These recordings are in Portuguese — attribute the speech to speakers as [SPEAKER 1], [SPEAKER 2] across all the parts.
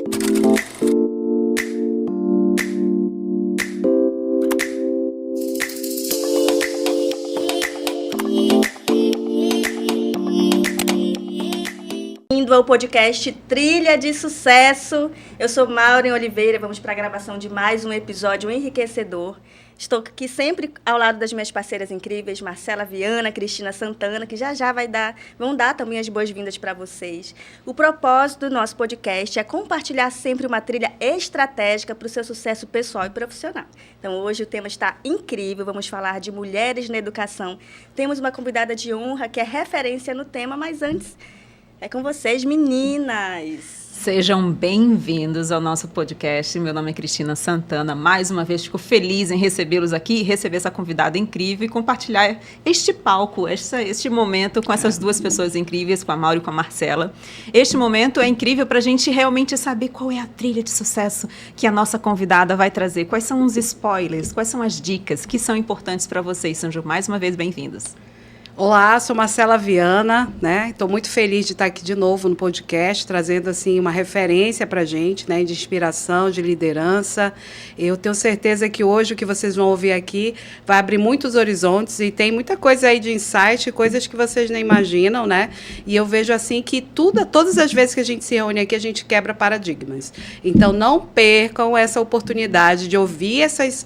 [SPEAKER 1] Bem-vindo ao podcast Trilha de Sucesso. Eu sou Maureen Oliveira, vamos para a gravação de mais um episódio enriquecedor. Estou aqui sempre ao lado das minhas parceiras incríveis, Marcela Viana, Cristina Santana, que já vão dar também as boas-vindas para vocês. O propósito do nosso podcast é compartilhar sempre uma trilha estratégica para o seu sucesso pessoal e profissional. Então, hoje o tema está incrível, vamos falar de mulheres na educação. Temos uma convidada de honra que é referência no tema, mas antes é com vocês, meninas!
[SPEAKER 2] Sejam bem-vindos ao nosso podcast. Meu nome é Cristina Santana. Mais uma vez, fico feliz em recebê-los aqui, receber essa convidada incrível e compartilhar este palco, este momento com essas duas pessoas incríveis, com a Mauro e com a Marcela. Este momento é incrível para a gente realmente saber qual é a trilha de sucesso que a nossa convidada vai trazer, quais são os spoilers, quais são as dicas que são importantes para vocês. Sejam mais uma vez bem-vindos.
[SPEAKER 3] Olá, sou Marcela Viana, né? Estou muito feliz de estar aqui de novo no podcast, trazendo assim uma referência para a gente, né? De inspiração, de liderança. Eu tenho certeza que hoje o que vocês vão ouvir aqui vai abrir muitos horizontes e tem muita coisa aí de insight, coisas que vocês nem imaginam, né? E eu vejo assim que todas as vezes que a gente se reúne aqui, a gente quebra paradigmas. Então, não percam essa oportunidade de ouvir essas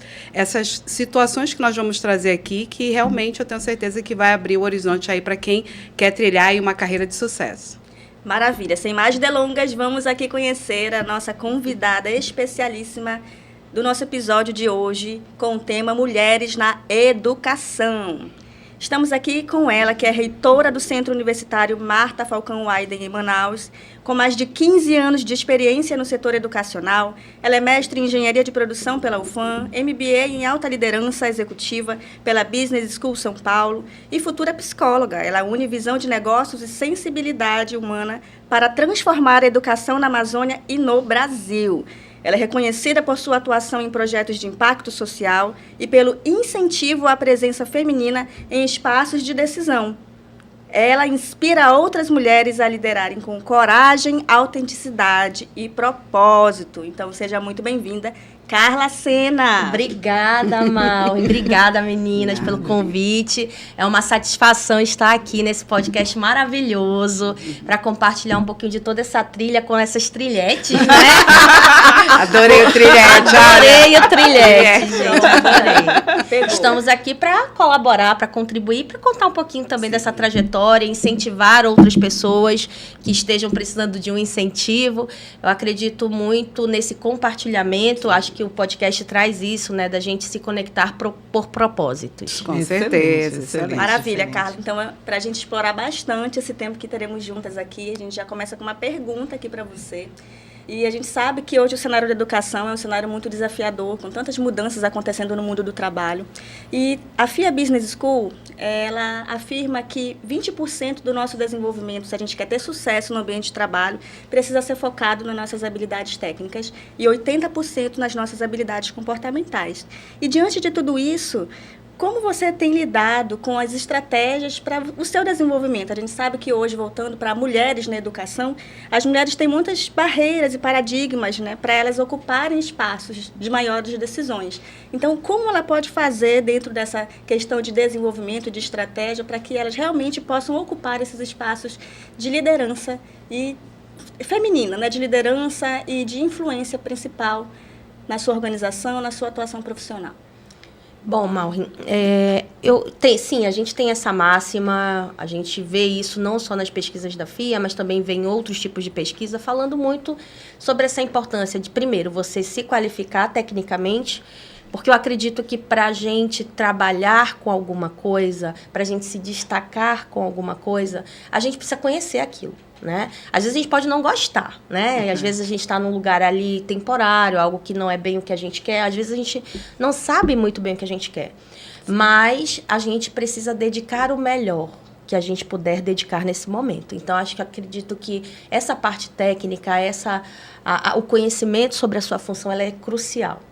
[SPEAKER 3] situações que nós vamos trazer aqui, que realmente eu tenho certeza que vai abrir o horizonte aí para quem quer trilhar aí uma carreira de sucesso.
[SPEAKER 1] Maravilha! Sem mais delongas, vamos aqui conhecer a nossa convidada especialíssima do nosso episódio de hoje, com o tema Mulheres na Educação. Estamos aqui com ela, que é reitora do Centro Universitário Marta Falcão Weiden, em Manaus, com mais de 15 anos de experiência no setor educacional. Ela é mestre em Engenharia de Produção pela UFAM, MBA em Alta Liderança Executiva pela Business School São Paulo e futura psicóloga. Ela une visão de negócios e sensibilidade humana para transformar a educação na Amazônia e no Brasil. Ela é reconhecida por sua atuação em projetos de impacto social e pelo incentivo à presença feminina em espaços de decisão. Ela inspira outras mulheres a liderarem com coragem, autenticidade e propósito. Então, seja muito bem-vinda, Carla Sena.
[SPEAKER 4] Obrigada, Mal. Obrigada, meninas, pelo convite. É uma satisfação estar aqui nesse podcast maravilhoso para compartilhar um pouquinho de toda essa trilha com essas trilhetes, né?
[SPEAKER 3] Adorei o trilhete.
[SPEAKER 4] Adorei o trilhete, gente. Adorei. Estamos aqui para colaborar, para contribuir, para contar um pouquinho também dessa trajetória, incentivar outras pessoas que estejam precisando de um incentivo. Eu acredito muito nesse compartilhamento. Acho que o podcast traz isso, né, da gente se conectar por propósitos.
[SPEAKER 3] Com certeza. Excelente.
[SPEAKER 1] Maravilha, Carla. Então, para a gente explorar bastante esse tempo que teremos juntas aqui, a gente já começa com uma pergunta aqui para você. E a gente sabe que hoje o cenário da educação é um cenário muito desafiador, com tantas mudanças acontecendo no mundo do trabalho. E a FIA Business School, ela afirma que 20% do nosso desenvolvimento, se a gente quer ter sucesso no ambiente de trabalho, precisa ser focado nas nossas habilidades técnicas e 80% nas nossas habilidades comportamentais. E diante de tudo isso, como você tem lidado com as estratégias para o seu desenvolvimento? A gente sabe que hoje, voltando para mulheres na educação, as mulheres têm muitas barreiras e paradigmas, né, para elas ocuparem espaços de maiores decisões. Então, como ela pode fazer dentro dessa questão de desenvolvimento e de estratégia para que elas realmente possam ocupar esses espaços de liderança e feminina, né, de liderança e de influência principal na sua organização, na sua atuação profissional?
[SPEAKER 4] Bom, Maureen, sim, a gente tem essa máxima, a gente vê isso não só nas pesquisas da FIA, mas também vê em outros tipos de pesquisa, falando muito sobre essa importância de, primeiro, você se qualificar tecnicamente, porque eu acredito que para a gente trabalhar com alguma coisa, para a gente se destacar com alguma coisa, a gente precisa conhecer aquilo. Né? Às vezes a gente pode não gostar, né? E às vezes a gente está num lugar ali temporário, algo que não é bem o que a gente quer. Às vezes a gente não sabe muito bem o que a gente quer. Mas a gente precisa dedicar o melhor que a gente puder dedicar nesse momento. Então, acredito que essa parte técnica, o conhecimento sobre a sua função, ela é crucial.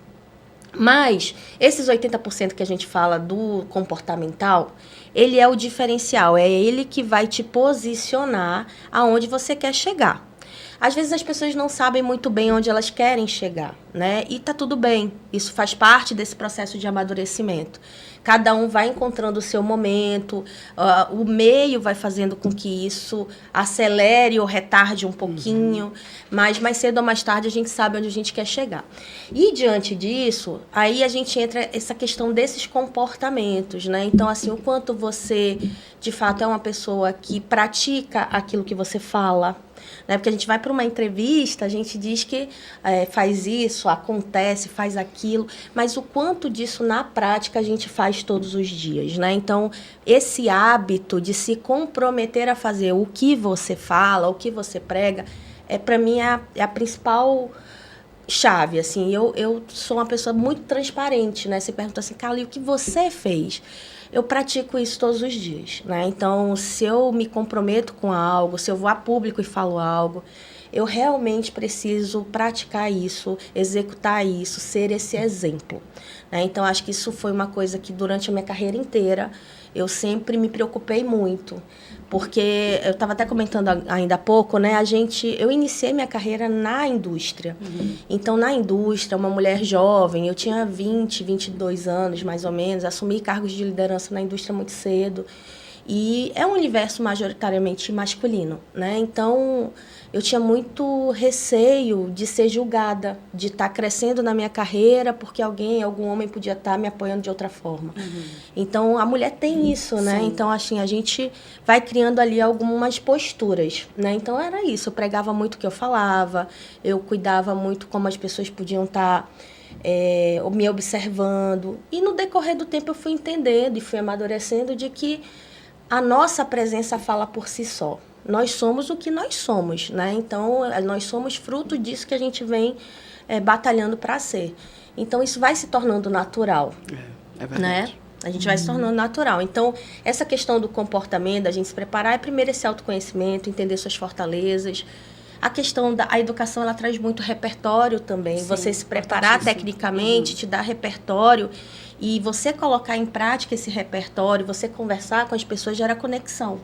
[SPEAKER 4] Mas esses 80% que a gente fala do comportamental, ele é o diferencial, é ele que vai te posicionar aonde você quer chegar. às vezes as pessoas não sabem muito bem onde elas querem chegar, né? E tá tudo bem, isso faz parte desse processo de amadurecimento. Cada um vai encontrando o seu momento, o meio vai fazendo com que isso acelere ou retarde um pouquinho, mas mais cedo ou mais tarde a gente sabe onde a gente quer chegar. E diante disso, aí a gente entra essa questão desses comportamentos, né? Então, assim, o quanto você, de fato, é uma pessoa que pratica aquilo que você fala, né? Porque a gente vai para uma entrevista, a gente diz que faz isso, acontece, faz aquilo, mas o quanto disso na prática a gente faz todos os dias, né? Então, esse hábito de se comprometer a fazer o que você fala, o que você prega, para mim é a principal chave, assim. Eu sou uma pessoa muito transparente, né? Você pergunta assim, Carla, e o que você fez? Eu pratico isso todos os dias, né? Então, se eu me comprometo com algo, se eu vou a público e falo algo, eu realmente preciso praticar isso, executar isso, ser esse exemplo, né? Então, acho que isso foi uma coisa que durante a minha carreira inteira eu sempre me preocupei muito, porque eu estava até comentando ainda há pouco, né? Eu iniciei minha carreira na indústria. Então, na indústria, uma mulher jovem, eu tinha 22 anos, mais ou menos, assumi cargos de liderança na indústria muito cedo. E é um universo majoritariamente masculino, né? Então, eu tinha muito receio de ser julgada, de estar crescendo na minha carreira, porque algum homem podia estar me apoiando de outra forma. Então, a mulher tem isso, né? Sim. Então, assim, a gente vai criando ali algumas posturas, né? Então, era isso. Eu pregava muito o que eu falava, eu cuidava muito como as pessoas podiam estar me observando. E, no decorrer do tempo, eu fui entendendo e fui amadurecendo de que a nossa presença fala por si só. Nós somos o que nós somos, né? Então, nós somos fruto disso que a gente vem batalhando para ser. Então, isso vai se tornando natural.
[SPEAKER 3] É verdade.
[SPEAKER 4] Né? A gente vai se tornando natural. Então, essa questão do comportamento, da gente se preparar, é primeiro esse autoconhecimento, entender suas fortalezas. A questão da educação, ela traz muito repertório também. Sim, você se preparar tecnicamente, te dá repertório. E você colocar em prática esse repertório, você conversar com as pessoas, gera conexão.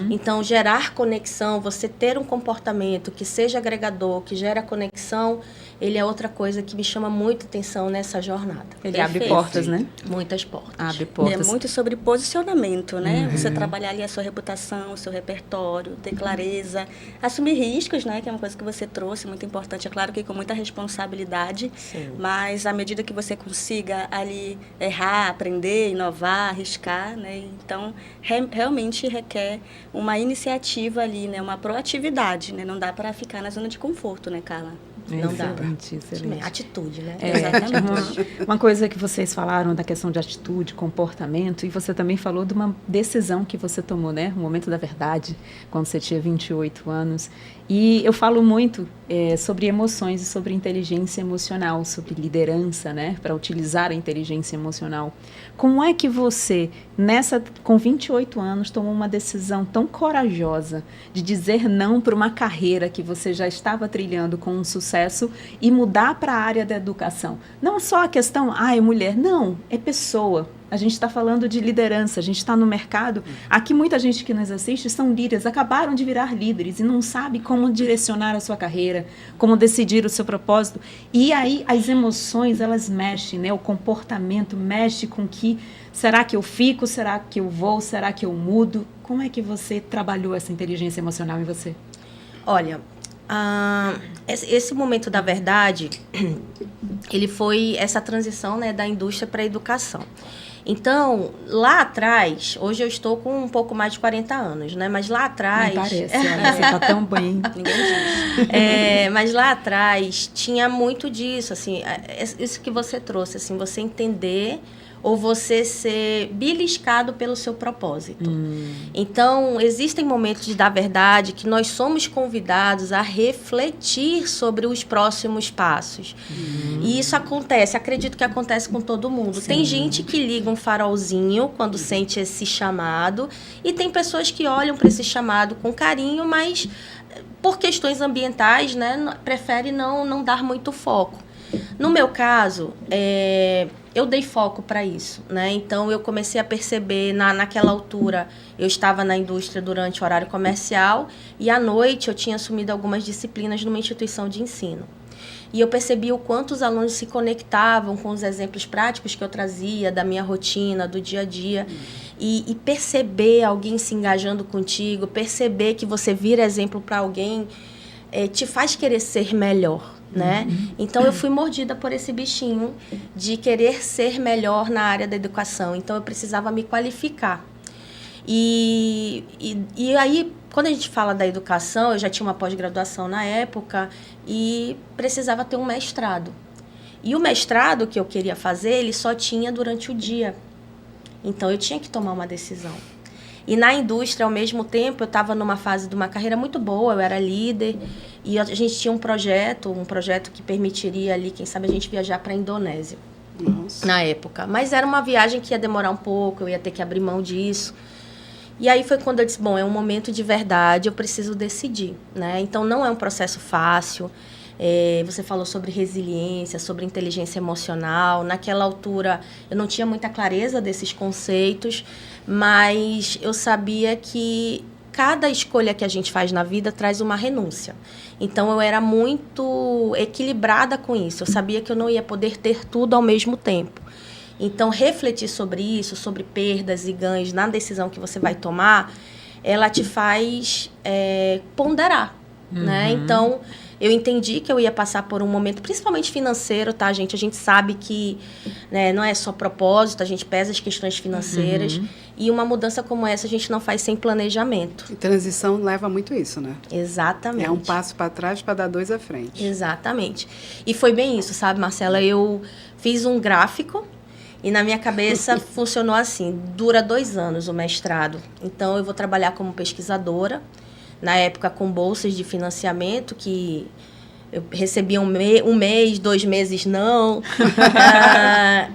[SPEAKER 4] Então, gerar conexão, você ter um comportamento que seja agregador, que gera conexão, ele é outra coisa que me chama muita atenção nessa jornada.
[SPEAKER 2] Ele abre portas, né?
[SPEAKER 4] Muitas portas.
[SPEAKER 2] Abre portas.
[SPEAKER 1] É muito sobre posicionamento, né? Você trabalhar ali a sua reputação, o seu repertório, ter clareza, assumir riscos, né? Que é uma coisa que você trouxe, muito importante. É claro que com muita responsabilidade, mas à medida que você consiga ali errar, aprender, inovar, arriscar, né? Então, realmente requer uma iniciativa ali, né? Uma proatividade, né? Não dá para ficar na zona de conforto, né, Carla?
[SPEAKER 4] Não dá.
[SPEAKER 2] Excelente.
[SPEAKER 4] Atitude, né?
[SPEAKER 2] Exatamente. Uma coisa que vocês falaram da questão de atitude, comportamento, e você também falou de uma decisão que você tomou, né? O momento da verdade, quando você tinha 28 anos. E eu falo muito sobre emoções e sobre inteligência emocional, sobre liderança, né? Para utilizar a inteligência emocional. Como é que você, com 28 anos, tomou uma decisão tão corajosa de dizer não para uma carreira que você já estava trilhando com um sucesso e mudar para a área da educação? Não só a questão, é mulher, não, é pessoa. A gente está falando de liderança, a gente está no mercado. Aqui muita gente que nos assiste são líderes, acabaram de virar líderes e não sabe como direcionar a sua carreira, como decidir o seu propósito. E aí as emoções, elas mexem, né? O comportamento mexe com que, será que eu fico, será que eu vou, será que eu mudo? Como é que você trabalhou essa inteligência emocional em você?
[SPEAKER 4] Olha, esse momento da verdade, ele foi essa transição, né, da indústria para a educação. Então, lá atrás, hoje eu estou com um pouco mais de 40 anos, né? Mas lá atrás...
[SPEAKER 2] Não parece, olha, você está tão bem.
[SPEAKER 1] Ninguém diz.
[SPEAKER 4] Mas lá atrás tinha muito disso, assim, isso que você trouxe, assim, você entender ou você ser beliscado pelo seu propósito. Então, existem momentos da verdade que nós somos convidados a refletir sobre os próximos passos. E isso acontece, acredito que acontece com todo mundo. Sim. Tem gente que liga um farolzinho quando sente esse chamado, e tem pessoas que olham para esse chamado com carinho, mas por questões ambientais, né, prefere não dar muito foco. No meu caso, eu dei foco para isso, né? Então, eu comecei a perceber, naquela altura, eu estava na indústria durante o horário comercial e, à noite, eu tinha assumido algumas disciplinas numa instituição de ensino. E eu percebi o quanto os alunos se conectavam com os exemplos práticos que eu trazia da minha rotina, do dia a dia. E perceber alguém se engajando contigo, perceber que você vira exemplo para alguém, te faz querer ser melhor, né? Então, eu fui mordida por esse bichinho de querer ser melhor na área da educação. Então, eu precisava me qualificar. E aí, quando a gente fala da educação, eu já tinha uma pós-graduação na época e precisava ter um mestrado. E o mestrado que eu queria fazer, ele só tinha durante o dia. Então, eu tinha que tomar uma decisão. E na indústria, ao mesmo tempo, eu estava numa fase de uma carreira muito boa, eu era líder, e a gente tinha um projeto que permitiria ali, quem sabe, a gente viajar para a Indonésia. Nossa. Na época. Mas era uma viagem que ia demorar um pouco, eu ia ter que abrir mão disso. E aí foi quando eu disse, bom, é um momento de verdade, eu preciso decidir, né? Então, não é um processo fácil. Você falou sobre resiliência, sobre inteligência emocional. Naquela altura, eu não tinha muita clareza desses conceitos, mas eu sabia que cada escolha que a gente faz na vida traz uma renúncia. Então, eu era muito equilibrada com isso. Eu sabia que eu não ia poder ter tudo ao mesmo tempo. Então, refletir sobre isso, sobre perdas e ganhos na decisão que você vai tomar, ela te faz ponderar, né? Então, eu entendi que eu ia passar por um momento, principalmente financeiro, tá, gente? A gente sabe que, né, não é só propósito, a gente pesa as questões financeiras. E uma mudança como essa a gente não faz sem planejamento.
[SPEAKER 3] E transição leva muito isso, né?
[SPEAKER 4] Exatamente.
[SPEAKER 3] É um passo para trás para dar 2 à frente.
[SPEAKER 4] Exatamente. E foi bem isso, sabe, Marcela? Eu fiz um gráfico e na minha cabeça funcionou assim, dura 2 anos o mestrado. Então, eu vou trabalhar como pesquisadora, na época com bolsas de financiamento, que eu recebia um mês, 2 meses não.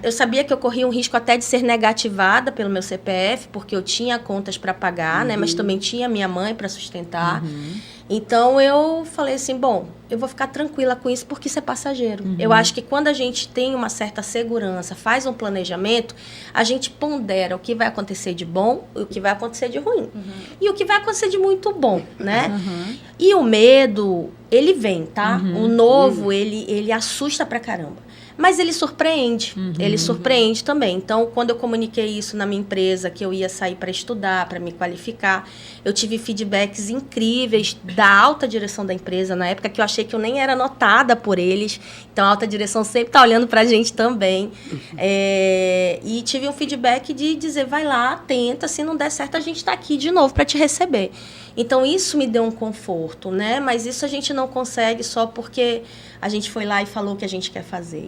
[SPEAKER 4] Eu sabia que eu corria um risco até de ser negativada pelo meu CPF, porque eu tinha contas para pagar, né? Mas também tinha minha mãe para sustentar. Então, eu falei assim, bom, eu vou ficar tranquila com isso porque isso é passageiro. Eu acho que quando a gente tem uma certa segurança, faz um planejamento, a gente pondera o que vai acontecer de bom e o que vai acontecer de ruim. E o que vai acontecer de muito bom, né? E o medo, ele vem, tá? O novo, ele assusta pra caramba. Mas ele surpreende, ele surpreende também. Então, quando eu comuniquei isso na minha empresa, que eu ia sair para estudar, para me qualificar, eu tive feedbacks incríveis da alta direção da empresa, na época que eu achei que eu nem era notada por eles. Então, a alta direção sempre está olhando para a gente também. E tive um feedback de dizer, vai lá, tenta, se não der certo, a gente está aqui de novo para te receber. Então, isso me deu um conforto, né? Mas isso a gente não consegue só porque a gente foi lá e falou o que a gente quer fazer.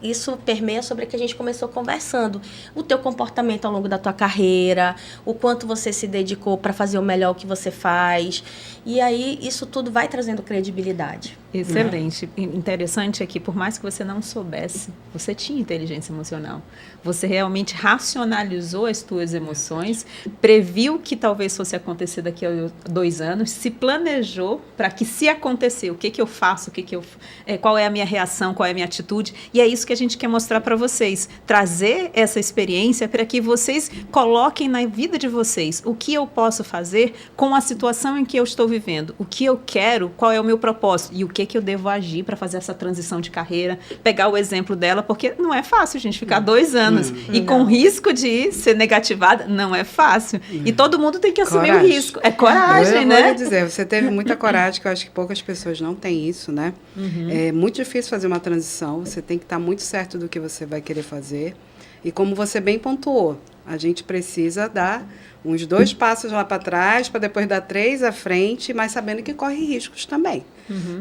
[SPEAKER 4] Isso permeia sobre o que a gente começou conversando. O teu comportamento ao longo da tua carreira, o quanto você se dedicou para fazer o melhor que você faz. E aí, isso tudo vai trazendo credibilidade.
[SPEAKER 2] Excelente. Interessante é que, por mais que você não soubesse, você tinha inteligência emocional. Você realmente racionalizou as tuas emoções, previu que talvez fosse acontecer daqui a 2 anos, se planejou para que, se acontecer, o que eu faço, qual é a minha reação, qual é a minha atitude. E é isso que a gente quer mostrar para vocês. Trazer essa experiência para que vocês coloquem na vida de vocês o que eu posso fazer com a situação em que eu estou vivendo, o que eu quero, qual é o meu propósito e o que eu devo agir para fazer essa transição de carreira, pegar o exemplo dela, porque não é fácil, gente, ficar 2 anos e com risco de ser negativada, não é fácil. E todo mundo tem que assumir o risco. É coragem, né?
[SPEAKER 3] Eu vou lhe dizer, você teve muita coragem, que eu acho que poucas pessoas não têm isso, né? É muito difícil fazer uma transição, você tem que estar muito certo do que você vai querer fazer. E como você bem pontuou, a gente precisa dar uns 2 passos lá para trás, para depois dar 3 à frente, mas sabendo que corre riscos também.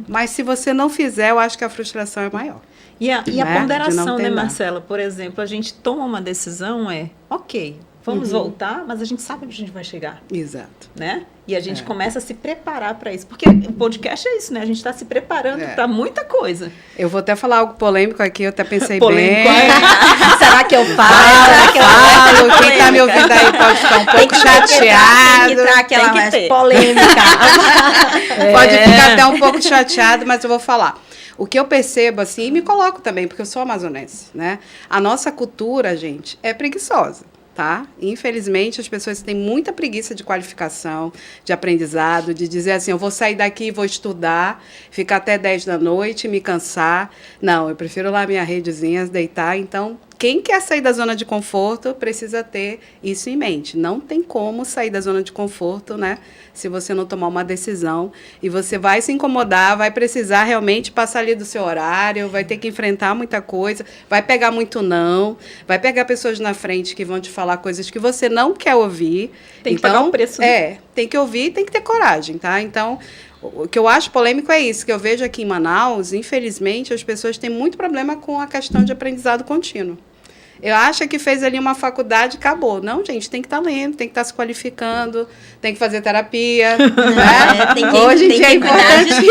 [SPEAKER 3] Mas se você não fizer, eu acho que a frustração é maior.
[SPEAKER 2] E a ponderação, né, Marcela? Por exemplo, a gente toma uma decisão, ok, vamos voltar, mas a gente sabe onde a gente vai chegar.
[SPEAKER 3] Exato.
[SPEAKER 2] Né? E a gente começa a se preparar para isso. Porque o podcast é isso, né? A gente está se preparando para muita coisa.
[SPEAKER 3] Eu vou até falar algo polêmico aqui, eu até pensei
[SPEAKER 2] polêmico,
[SPEAKER 3] bem.
[SPEAKER 4] Será que eu falo?
[SPEAKER 3] Quem está me ouvindo aí pode ficar um pouco chateado.
[SPEAKER 4] Tem que entrar aquela mais polêmica.
[SPEAKER 3] Pode ficar até um pouco chateado, mas eu vou falar. O que eu percebo, assim, e me coloco também, porque eu sou amazonense, né? A nossa cultura, gente, é preguiçosa. Tá? Infelizmente, as pessoas têm muita preguiça de qualificação, de aprendizado, de dizer assim, eu vou sair daqui e vou estudar, ficar até 10 da noite, me cansar. Não, eu prefiro lá minha redezinha, deitar. Então, quem quer sair da zona de conforto precisa ter isso em mente. Não tem como sair da zona de conforto, né? Se você não tomar uma decisão. E você vai se incomodar, vai precisar realmente passar ali do seu horário, vai ter que enfrentar muita coisa, vai pegar muito não, vai pegar pessoas na frente que vão te falar coisas que você não quer ouvir.
[SPEAKER 2] Tem que pagar o preço, né?
[SPEAKER 3] Tem que ouvir e tem que ter coragem, tá? Então, o que eu acho polêmico é isso, que eu vejo aqui em Manaus, infelizmente, as pessoas têm muito problema com a questão de aprendizado contínuo. Eu acho que fez ali uma faculdade e acabou. Não, gente, tem que estar lendo, tem que estar se qualificando, tem que fazer terapia. Né? Hoje em dia é importantíssimo.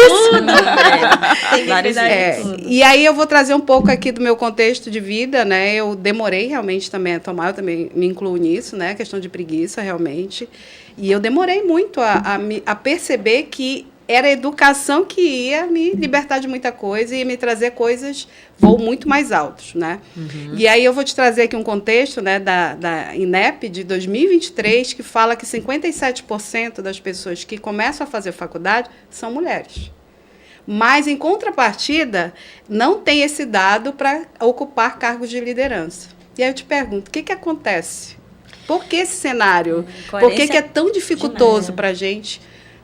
[SPEAKER 3] E aí eu vou trazer um pouco aqui do meu contexto de vida, né? Eu demorei realmente também a tomar, eu também me incluo nisso, né? A questão de preguiça, realmente. E eu demorei muito a perceber que era a educação que ia me libertar de muita coisa e ia me trazer voos muito mais altos, né? Uhum. E aí eu vou te trazer aqui um contexto, né, da INEP de 2023, que fala que 57% das pessoas que começam a fazer faculdade são mulheres. Mas, em contrapartida, não tem esse dado para ocupar cargos de liderança. E aí eu te pergunto, o que acontece? Por que esse cenário? Por que é tão dificultoso para a gente,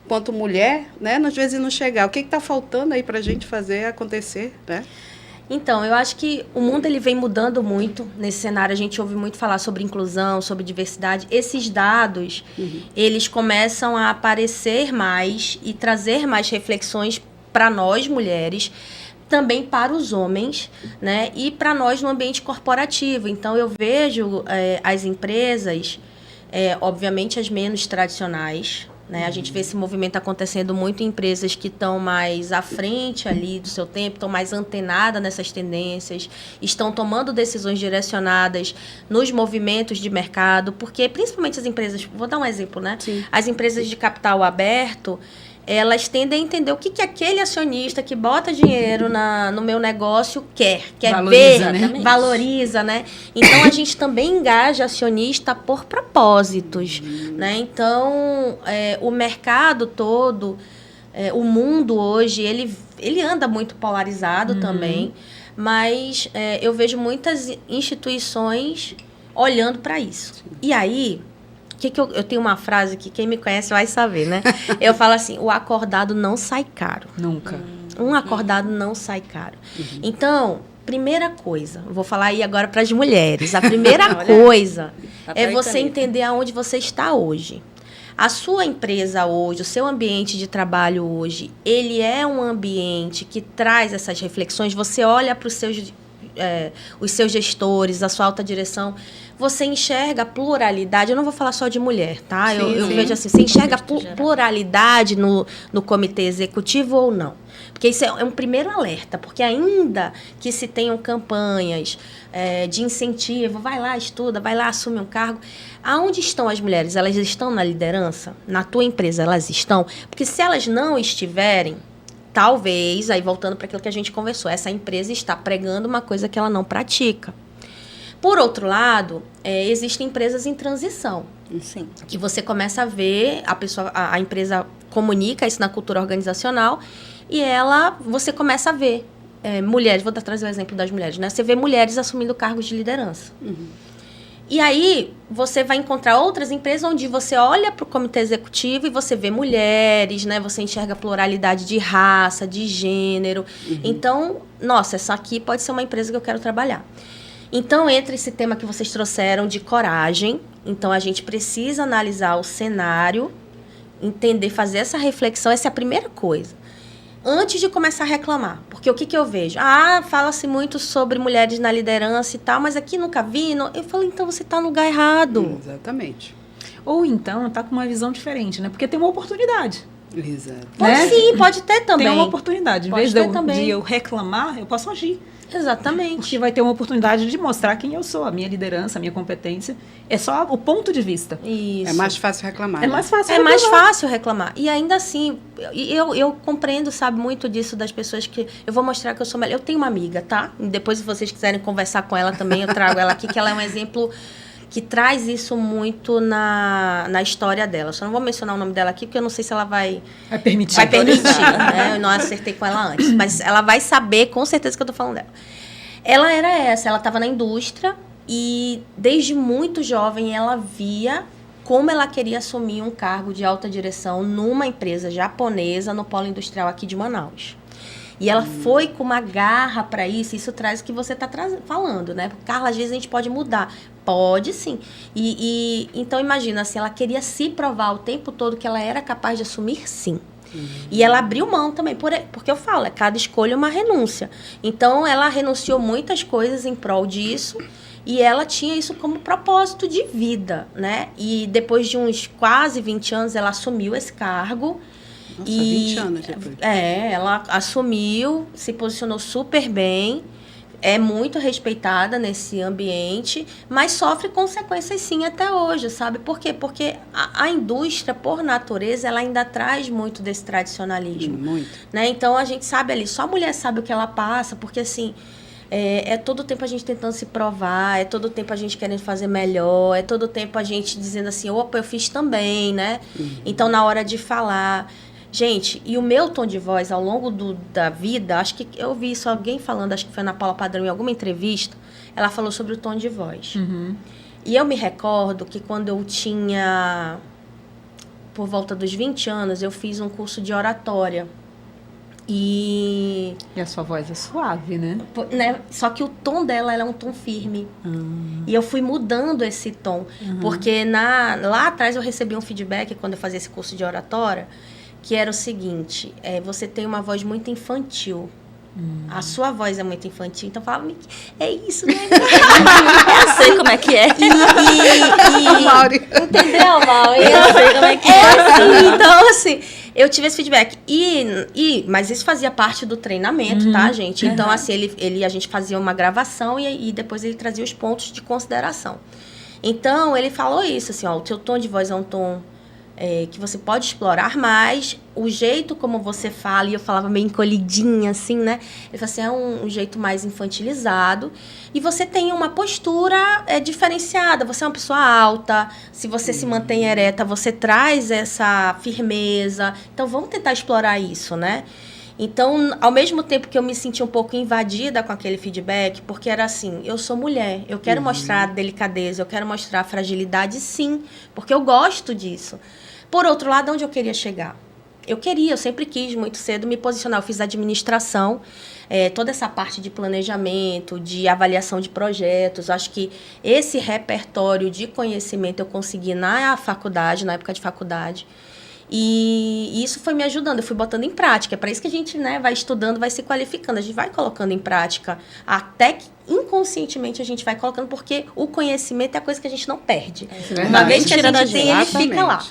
[SPEAKER 3] quanto mulher, né, às vezes não chegar? O que está faltando aí para a gente fazer acontecer, né?
[SPEAKER 4] Então, eu acho que o mundo ele vem mudando muito nesse cenário. A gente ouve muito falar sobre inclusão, sobre diversidade. Esses dados, eles começam a aparecer mais e trazer mais reflexões para nós, mulheres, também para os homens, né? E para nós no ambiente corporativo. Então, eu vejo as empresas, obviamente as menos tradicionais, né? A gente vê esse movimento acontecendo muito em empresas que estão mais à frente ali do seu tempo, estão mais antenadas nessas tendências, estão tomando decisões direcionadas nos movimentos de mercado, porque principalmente as empresas, vou dar um exemplo, né? Sim. As empresas de capital aberto, elas tendem a entender o que aquele acionista que bota dinheiro no meu negócio quer
[SPEAKER 2] valoriza,
[SPEAKER 4] ver, né? Valoriza, né? Então, a gente também engaja acionista por propósitos, né? Então, o mercado todo, o mundo hoje, ele anda muito polarizado também, mas eu vejo muitas instituições olhando para isso. E aí, eu tenho uma frase que quem me conhece vai saber, né? Eu falo assim, o acordado não sai caro.
[SPEAKER 2] Nunca.
[SPEAKER 4] Um acordado não sai caro. Então, primeira coisa, vou falar aí agora para as mulheres. A primeira coisa é você entender aonde você está hoje. A sua empresa hoje, o seu ambiente de trabalho hoje, ele é um ambiente que traz essas reflexões. Você olha para os seus gestores, a sua alta direção, você enxerga a pluralidade. Eu não vou falar só de mulher, tá? Sim, eu vejo assim, você enxerga a pluralidade no comitê executivo ou não? Porque isso é um primeiro alerta, porque ainda que se tenham campanhas de incentivo, vai lá, estuda, vai lá, assume um cargo, aonde estão as mulheres? Elas estão na liderança? Na tua empresa elas estão? Porque se elas não estiverem, talvez, aí voltando para aquilo que a gente conversou, essa empresa está pregando uma coisa que ela não pratica. Por outro lado, existem empresas em transição.
[SPEAKER 1] Sim. Que
[SPEAKER 4] você começa a ver, a empresa comunica isso na cultura organizacional e você começa a ver mulheres, vou trazer o exemplo das mulheres, né? Você vê mulheres assumindo cargos de liderança. E aí, você vai encontrar outras empresas onde você olha para o comitê executivo e você vê mulheres, né? Você enxerga pluralidade de raça, de gênero. Então, nossa, essa aqui pode ser uma empresa que eu quero trabalhar. Então, entra esse tema que vocês trouxeram de coragem. Então, a gente precisa analisar o cenário, entender, fazer essa reflexão. Essa é a primeira coisa. Antes de começar a reclamar. Porque o que eu vejo? Fala-se muito sobre mulheres na liderança e tal, mas aqui nunca vi. Não. Eu falo, então você está no lugar errado.
[SPEAKER 3] Exatamente.
[SPEAKER 2] Ou então está com uma visão diferente, né? Porque tem uma oportunidade.
[SPEAKER 3] Exato.
[SPEAKER 2] Né?
[SPEAKER 4] Sim, pode ter também.
[SPEAKER 2] Tem uma oportunidade. Em
[SPEAKER 4] Pode
[SPEAKER 2] vez
[SPEAKER 4] ter
[SPEAKER 2] de
[SPEAKER 4] também.
[SPEAKER 2] eu reclamar, eu posso agir.
[SPEAKER 4] Exatamente.
[SPEAKER 2] Porque vai ter uma oportunidade de mostrar quem eu sou, a minha liderança, a minha competência. É só o ponto de vista.
[SPEAKER 4] Isso.
[SPEAKER 3] É mais fácil reclamar.
[SPEAKER 2] É mais fácil.
[SPEAKER 4] É mais
[SPEAKER 2] reclamar.
[SPEAKER 4] fácil reclamar. E ainda assim, eu compreendo, sabe, muito disso das pessoas que... Eu vou mostrar que eu sou melhor. Eu tenho uma amiga, tá? E depois, se vocês quiserem conversar com ela também, eu trago ela aqui, que ela é um exemplo que traz isso muito na história dela. Só não vou mencionar o nome dela aqui, porque eu não sei se ela vai
[SPEAKER 2] permitir.
[SPEAKER 4] né? Eu não acertei com ela antes. Mas ela vai saber, com certeza, que eu tô falando dela. Ela era ela estava na indústria e desde muito jovem ela via como ela queria assumir um cargo de alta direção numa empresa japonesa no polo industrial aqui de Manaus. E ela foi com uma garra para isso traz o que você está falando, né? Carla, às vezes a gente pode mudar. Pode sim. Então imagina, assim, ela queria se provar o tempo todo que ela era capaz de assumir sim. E ela abriu mão também, porque eu falo, cada escolha é uma renúncia. Então, ela renunciou muitas coisas em prol disso e ela tinha isso como propósito de vida, né? E depois de uns quase 20 anos, ela assumiu esse cargo.
[SPEAKER 3] Nossa, 20 anos depois.
[SPEAKER 4] Ela assumiu, se posicionou super bem. É muito respeitada nesse ambiente, mas sofre consequências sim até hoje, sabe? Por quê? Porque a indústria, por natureza, ela ainda traz muito desse tradicionalismo.
[SPEAKER 3] Muito.
[SPEAKER 4] Né? Então, a gente sabe ali, só a mulher sabe o que ela passa, porque assim, é todo tempo a gente tentando se provar, é todo tempo a gente querendo fazer melhor, é todo tempo a gente dizendo assim, opa, eu fiz também, né? Então, na hora de falar... Gente, e o meu tom de voz ao longo da vida, acho que eu vi isso alguém falando, acho que foi na Paula Padrão, em alguma entrevista, ela falou sobre o tom de voz. E eu me recordo que quando eu tinha, por volta dos 20 anos, eu fiz um curso de oratória. E
[SPEAKER 2] a sua voz é suave, né?
[SPEAKER 4] Só que o tom dela é um tom firme. E eu fui mudando esse tom. Porque lá atrás eu recebi um feedback, quando eu fazia esse curso de oratória, que era o seguinte, você tem uma voz muito infantil. A sua voz é muito infantil. Então, eu falava, é isso, né?
[SPEAKER 1] Eu sei como é que é.
[SPEAKER 4] Entendeu, Mauri? Eu sei como é que é. Assim, então, assim, eu tive esse feedback. Mas isso fazia parte do treinamento, tá, gente? Então, assim, a gente fazia uma gravação e depois ele trazia os pontos de consideração. Então, ele falou isso, assim, ó, o teu tom de voz é um tom... que você pode explorar mais, o jeito como você fala, e eu falava meio encolhidinha, assim, né? Ele falou assim, é um jeito mais infantilizado, e você tem uma postura diferenciada, você é uma pessoa alta, se você se mantém ereta, você traz essa firmeza, então vamos tentar explorar isso, né? Então, ao mesmo tempo que eu me senti um pouco invadida com aquele feedback, porque era assim, eu sou mulher, eu quero mostrar delicadeza, eu quero mostrar fragilidade, sim, porque eu gosto disso. Por outro lado, onde eu queria chegar? Eu sempre quis, muito cedo, me posicionar. Eu fiz administração, toda essa parte de planejamento, de avaliação de projetos. Acho que esse repertório de conhecimento eu consegui na faculdade, na época de faculdade. E isso foi me ajudando, eu fui botando em prática. É para isso que a gente, né, vai estudando, vai se qualificando. A gente vai colocando em prática, até que inconscientemente a gente vai colocando, porque o conhecimento é a coisa que a gente não perde. Uma vez que a gente tem, ele fica lá.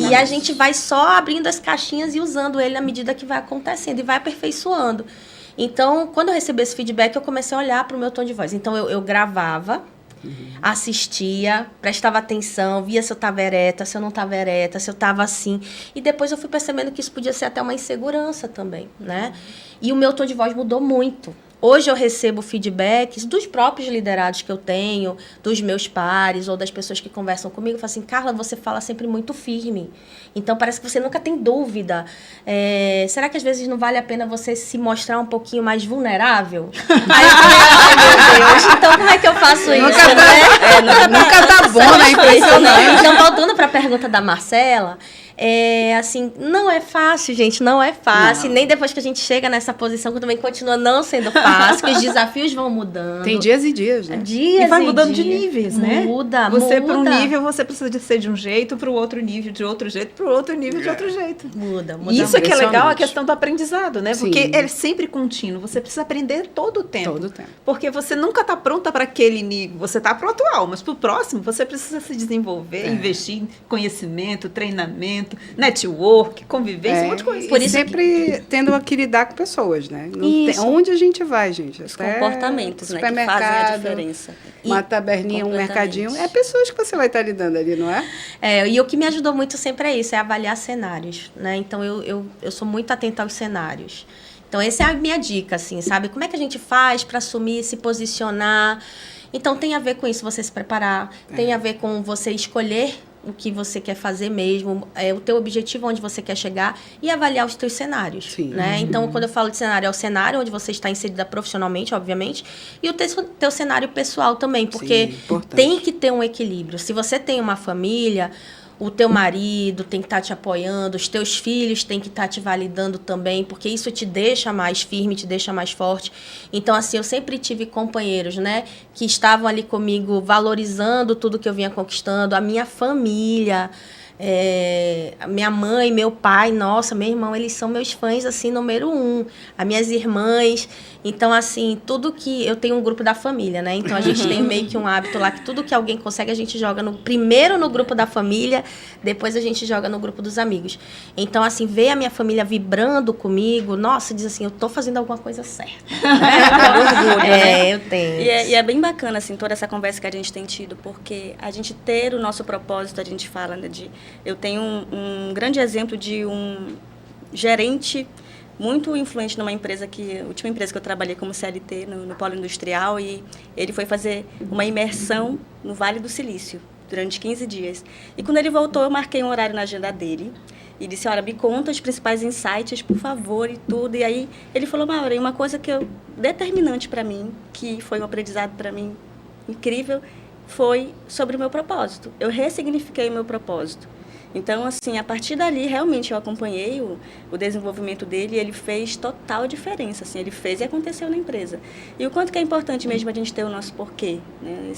[SPEAKER 4] E a gente vai só abrindo as caixinhas e usando ele à medida que vai acontecendo e vai aperfeiçoando. Então, quando eu recebi esse feedback, eu comecei a olhar para o meu tom de voz. Então, eu gravava, assistia, prestava atenção, via se eu estava ereta, se eu não estava ereta, se eu estava assim. E depois eu fui percebendo que isso podia ser até uma insegurança também, né? E o meu tom de voz mudou muito. Hoje eu recebo feedbacks dos próprios liderados que eu tenho, dos meus pares ou das pessoas que conversam comigo. Falam assim, Carla, você fala sempre muito firme. Então, parece que você nunca tem dúvida. Será que às vezes não vale a pena você se mostrar um pouquinho mais vulnerável? Aí eu falei, ai, meu Deus, então como é que eu faço isso?
[SPEAKER 3] Nunca tá bom, né? Impressionante.
[SPEAKER 4] Então, voltando para a pergunta da Marcela... assim, não é fácil, gente, não é fácil. Nem depois que a gente chega nessa posição, que também continua não sendo fácil, que os desafios vão mudando.
[SPEAKER 3] Tem dias e dias, né?
[SPEAKER 2] E vai mudando de níveis, né?
[SPEAKER 4] Muda.
[SPEAKER 2] Para um nível, você precisa de ser de um jeito, para o outro nível de outro jeito, para o outro nível de outro jeito.
[SPEAKER 4] Muda.
[SPEAKER 2] Isso é que é legal, a questão do aprendizado, né?
[SPEAKER 3] Sim.
[SPEAKER 2] Porque é sempre contínuo, você precisa aprender todo o tempo.
[SPEAKER 3] Todo o tempo.
[SPEAKER 2] Porque você nunca está pronta para aquele nível, você está para o atual, mas para o próximo você precisa se desenvolver, investir em conhecimento, treinamento, network, convivência, um monte de coisa.
[SPEAKER 3] Por isso sempre tendo que lidar com pessoas, né? Onde a gente vai, gente?
[SPEAKER 1] Os comportamentos, né, que fazem a diferença.
[SPEAKER 3] Uma taberninha, um mercadinho, é pessoas que você vai estar lidando ali, não é?
[SPEAKER 4] E o que me ajudou muito sempre é isso, é avaliar cenários, né? Então, eu sou muito atenta aos cenários. Então, essa é a minha dica, assim, sabe? Como é que a gente faz para assumir, se posicionar? Então, tem a ver com isso, você se preparar. Tem a ver com você escolher o que você quer fazer mesmo, o teu objetivo, onde você quer chegar, e avaliar os teus cenários.
[SPEAKER 3] Sim.
[SPEAKER 4] Né? Então, quando eu falo de cenário, é o cenário onde você está inserida profissionalmente, obviamente, e o teu cenário pessoal também, porque tem que ter um equilíbrio. Se você tem uma família, o teu marido tem que estar te apoiando, os teus filhos têm que estar te validando também, porque isso te deixa mais firme, te deixa mais forte. Então, assim, eu sempre tive companheiros, né, que estavam ali comigo valorizando tudo que eu vinha conquistando, a minha família, a minha mãe, meu pai, nossa, meu irmão, eles são meus fãs, assim, número 1. As minhas irmãs. Então, assim, tudo que... Eu tenho um grupo da família, né? Então, a gente tem meio que um hábito lá que tudo que alguém consegue, a gente joga primeiro no grupo da família, depois a gente joga no grupo dos amigos. Então, assim, ver a minha família vibrando comigo, nossa, diz assim, eu tô fazendo alguma coisa certa.
[SPEAKER 1] Orgulho, né?
[SPEAKER 4] Eu tenho.
[SPEAKER 1] E é bem bacana, assim, toda essa conversa que a gente tem tido, porque a gente ter o nosso propósito, a gente fala, né, eu tenho um grande exemplo de um gerente muito influente numa empresa a última empresa que eu trabalhei como CLT no polo industrial, e ele foi fazer uma imersão no Vale do Silício durante 15 dias. E quando ele voltou, eu marquei um horário na agenda dele e disse, olha, me conta os principais insights, por favor, e tudo. E aí ele falou, Maura, uma coisa determinante para mim, que foi um aprendizado para mim incrível, foi sobre o meu propósito. Eu ressignifiquei o meu propósito. Então, assim, a partir dali, realmente, eu acompanhei o desenvolvimento dele e ele fez total diferença, assim, ele fez e aconteceu na empresa. E o quanto que é importante mesmo a gente ter o nosso porquê, né?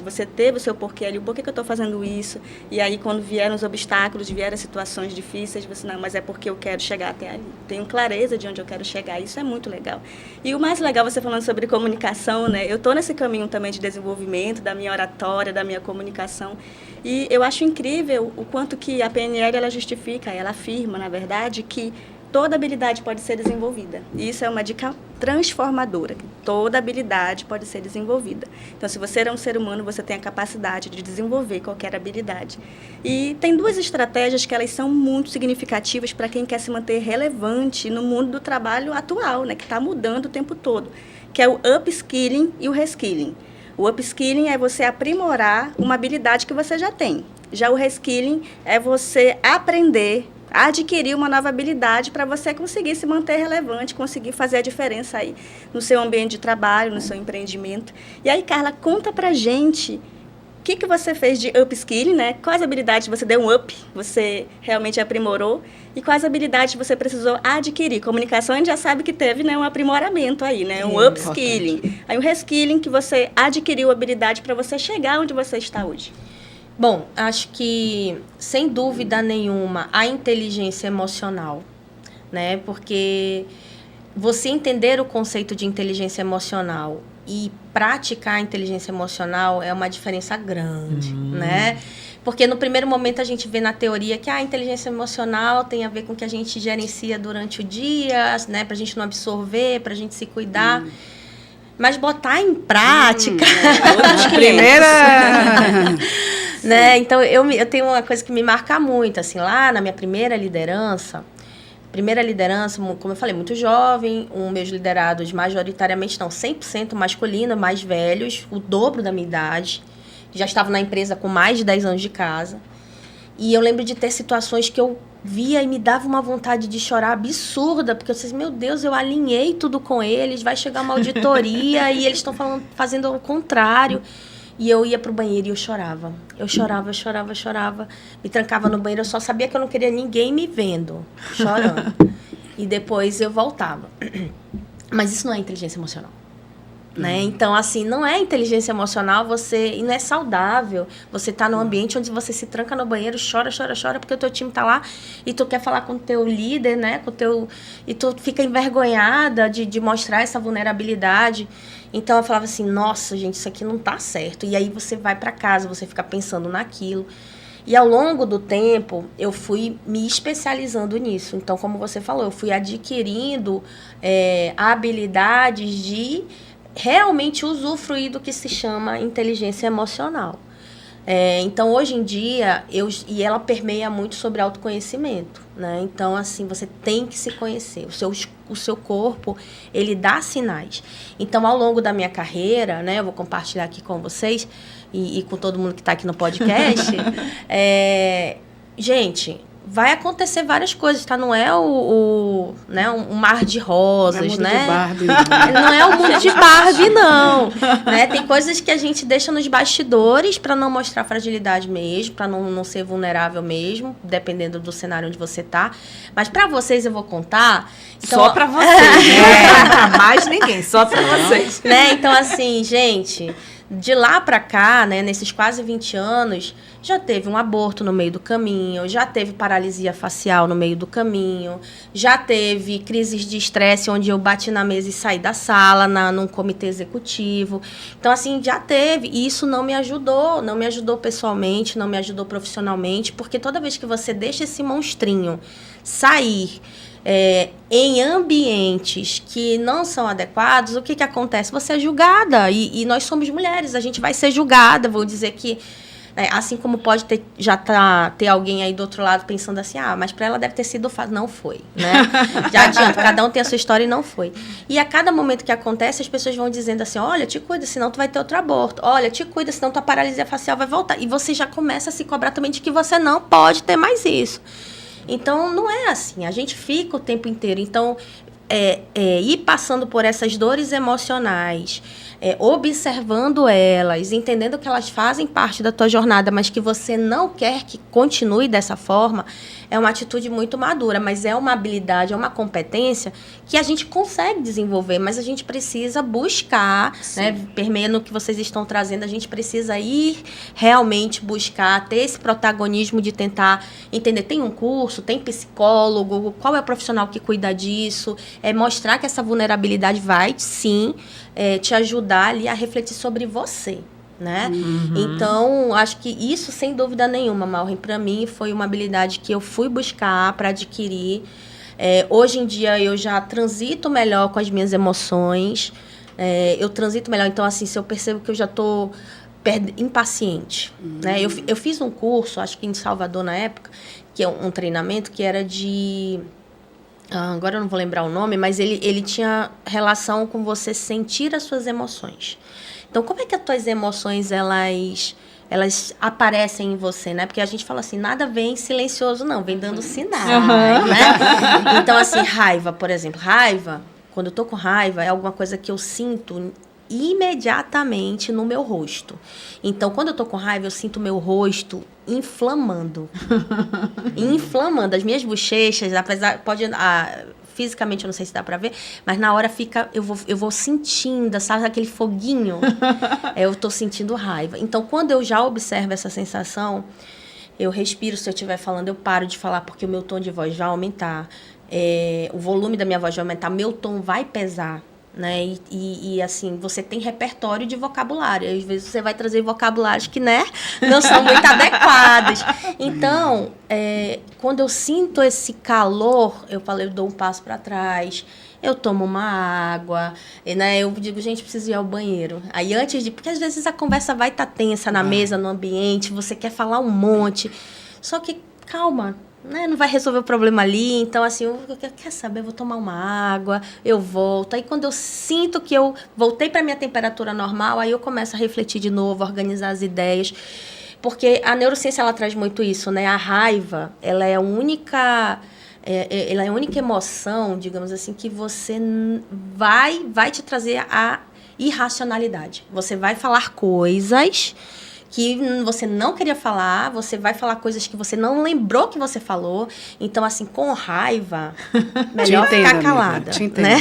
[SPEAKER 1] Você teve o seu porquê ali, o porquê que eu estou fazendo isso, e aí quando vieram os obstáculos, vieram as situações difíceis, você, não, mas é porque eu quero chegar até ali. Tenho clareza de onde eu quero chegar, isso é muito legal. E o mais legal, você falando sobre comunicação, né? Eu estou nesse caminho também de desenvolvimento, da minha oratória, da minha comunicação, e eu acho incrível o quanto que a PNL, ela justifica, ela afirma, na verdade, que toda habilidade pode ser desenvolvida. E isso é uma dica transformadora, que toda habilidade pode ser desenvolvida. Então, se você é um ser humano, você tem a capacidade de desenvolver qualquer habilidade. E tem 2 estratégias que elas são muito significativas para quem quer se manter relevante no mundo do trabalho atual, né, que está mudando o tempo todo, que é o upskilling e o reskilling. O upskilling é você aprimorar uma habilidade que você já tem. Já o reskilling é você aprender, adquirir uma nova habilidade para você conseguir se manter relevante, conseguir fazer a diferença aí no seu ambiente de trabalho, no seu empreendimento. E aí, Carla, conta pra gente o que você fez de upskilling, né? Quais habilidades você deu um up, você realmente aprimorou, e quais habilidades você precisou adquirir. Comunicação, a gente já sabe que teve, né, um aprimoramento aí, né? Um upskilling. Importante. Aí um reskilling, que você adquiriu habilidade para você chegar onde você está hoje.
[SPEAKER 4] Bom, acho que, sem dúvida nenhuma, a inteligência emocional, né? Porque você entender o conceito de inteligência emocional e praticar a inteligência emocional é uma diferença grande, né? Porque no primeiro momento a gente vê na teoria que a inteligência emocional tem a ver com o que a gente gerencia durante o dia, né? Pra gente não absorver, pra gente se cuidar. Mas botar em prática... né? Então, eu tenho uma coisa que me marca muito, assim, lá na minha primeira liderança, como eu falei, muito jovem, meus liderados majoritariamente, não, 100% masculino, mais velhos, o dobro da minha idade, já estavam na empresa com mais de 10 anos de casa. E eu lembro de ter situações que eu via e me dava uma vontade de chorar absurda, porque eu disse, meu Deus, eu alinhei tudo com eles, vai chegar uma auditoria e eles estão fazendo o contrário. E eu ia pro banheiro e eu chorava. Eu chorava. Me trancava no banheiro, eu só sabia que eu não queria ninguém me vendo, chorando. E depois eu voltava. Mas isso não é inteligência emocional. Né? Então, assim, não é inteligência emocional, e não é saudável você tá num ambiente onde você se tranca no banheiro, chora, porque o teu time tá lá e tu quer falar com o teu líder, né? E tu fica envergonhada de mostrar essa vulnerabilidade. Então, eu falava assim, nossa, gente, isso aqui não tá certo. E aí você vai para casa, você fica pensando naquilo. E ao longo do tempo, eu fui me especializando nisso. Então, como você falou, eu fui adquirindo habilidades de realmente usufruir do que se chama inteligência emocional. Então, hoje em dia, e ela permeia muito sobre autoconhecimento, né? Então, assim, você tem que se conhecer. O seu corpo, ele dá sinais. Então, ao longo da minha carreira, né? Eu vou compartilhar aqui com vocês e com todo mundo que está aqui no podcast. Gente, vai acontecer várias coisas, tá? Não é né, um mar de rosas,
[SPEAKER 3] não é mundo de Barbie,
[SPEAKER 4] não é o mundo de Barbie, não. Né? Tem coisas que a gente deixa nos bastidores para não mostrar fragilidade mesmo, para não ser vulnerável mesmo, dependendo do cenário onde você tá. Mas para vocês eu vou contar. Então,
[SPEAKER 2] só para vocês, né? Pra mais ninguém, só para vocês.
[SPEAKER 4] Né? Então, assim, gente, de lá para cá, né, nesses quase 20 anos, já teve um aborto no meio do caminho, já teve paralisia facial no meio do caminho, já teve crises de estresse onde eu bati na mesa e saí da sala, num comitê executivo. Então, assim, já teve. E isso não me ajudou pessoalmente, não me ajudou profissionalmente, porque toda vez que você deixa esse monstrinho sair em ambientes que não são adequados, o que acontece? Você é julgada. E nós somos mulheres, a gente vai ser julgada. Vou dizer que assim como pode ter alguém aí do outro lado pensando assim, mas para ela deve ter sido fácil. Não foi, né? Já adianta, cada um tem a sua história e não foi. E a cada momento que acontece, as pessoas vão dizendo assim, olha, te cuida, senão tu vai ter outro aborto. Olha, te cuida, senão tua paralisia facial vai voltar. E você já começa a se cobrar também de que você não pode ter mais isso. Então, não é assim. A gente fica o tempo inteiro. Então, ir passando por essas dores emocionais, observando elas, entendendo que elas fazem parte da tua jornada, mas que você não quer que continue dessa forma, é uma atitude muito madura, mas é uma habilidade, é uma competência que a gente consegue desenvolver, mas a gente precisa buscar, né, permeando o que vocês estão trazendo, a gente precisa ir realmente buscar, ter esse protagonismo de tentar entender, tem um curso, tem psicólogo, qual é o profissional que cuida disso, mostrar que essa vulnerabilidade vai, sim, te ajudar ali a refletir sobre você, né? Uhum. Então, acho que isso, sem dúvida nenhuma, Maureen, para mim, foi uma habilidade que eu fui buscar para adquirir. Hoje em dia, eu já transito melhor com as minhas emoções, eu transito melhor. Então, assim, se eu percebo que eu já estou impaciente, né? Eu fiz um curso, acho que em Salvador na época, que é um treinamento que era de... agora eu não vou lembrar o nome, mas ele tinha relação com você sentir as suas emoções. Então, como é que as tuas emoções, elas aparecem em você, né? Porque a gente fala assim, nada vem silencioso, não. Vem dando sinais, né? Então, assim, raiva, por exemplo. Raiva, quando eu tô com raiva, é alguma coisa que eu sinto imediatamente no meu rosto. Então, quando eu tô com raiva, eu sinto o meu rosto inflamando. Inflamando. As minhas bochechas, apesar... fisicamente eu não sei se dá pra ver, mas na hora fica, eu vou sentindo, sabe, aquele foguinho, eu tô sentindo raiva. Então, quando eu já observo essa sensação, eu respiro, se eu estiver falando, eu paro de falar, porque o meu tom de voz vai aumentar, o volume da minha voz vai aumentar, meu tom vai pesar, né? E assim, você tem repertório de vocabulário. Às vezes você vai trazer vocabulários que, né, não são muito adequados. Então, quando eu sinto esse calor, eu dou um passo para trás, eu tomo uma água, né? Eu digo, gente, preciso ir ao banheiro. Aí porque às vezes a conversa vai estar tensa na mesa, no ambiente, você quer falar um monte. Só que, calma, né? Não vai resolver o problema ali. Então, assim, eu quer saber, eu vou tomar uma água, eu volto. Aí, quando eu sinto que eu voltei para minha temperatura normal, aí eu começo a refletir de novo, a organizar as ideias. Porque a neurociência, ela traz muito isso, né? A raiva, ela é a única emoção, digamos assim, que você vai te trazer a irracionalidade. Você vai falar coisas que você não queria falar, você vai falar coisas que você não lembrou que você falou. Então, assim, com raiva, melhor ficar calada, né?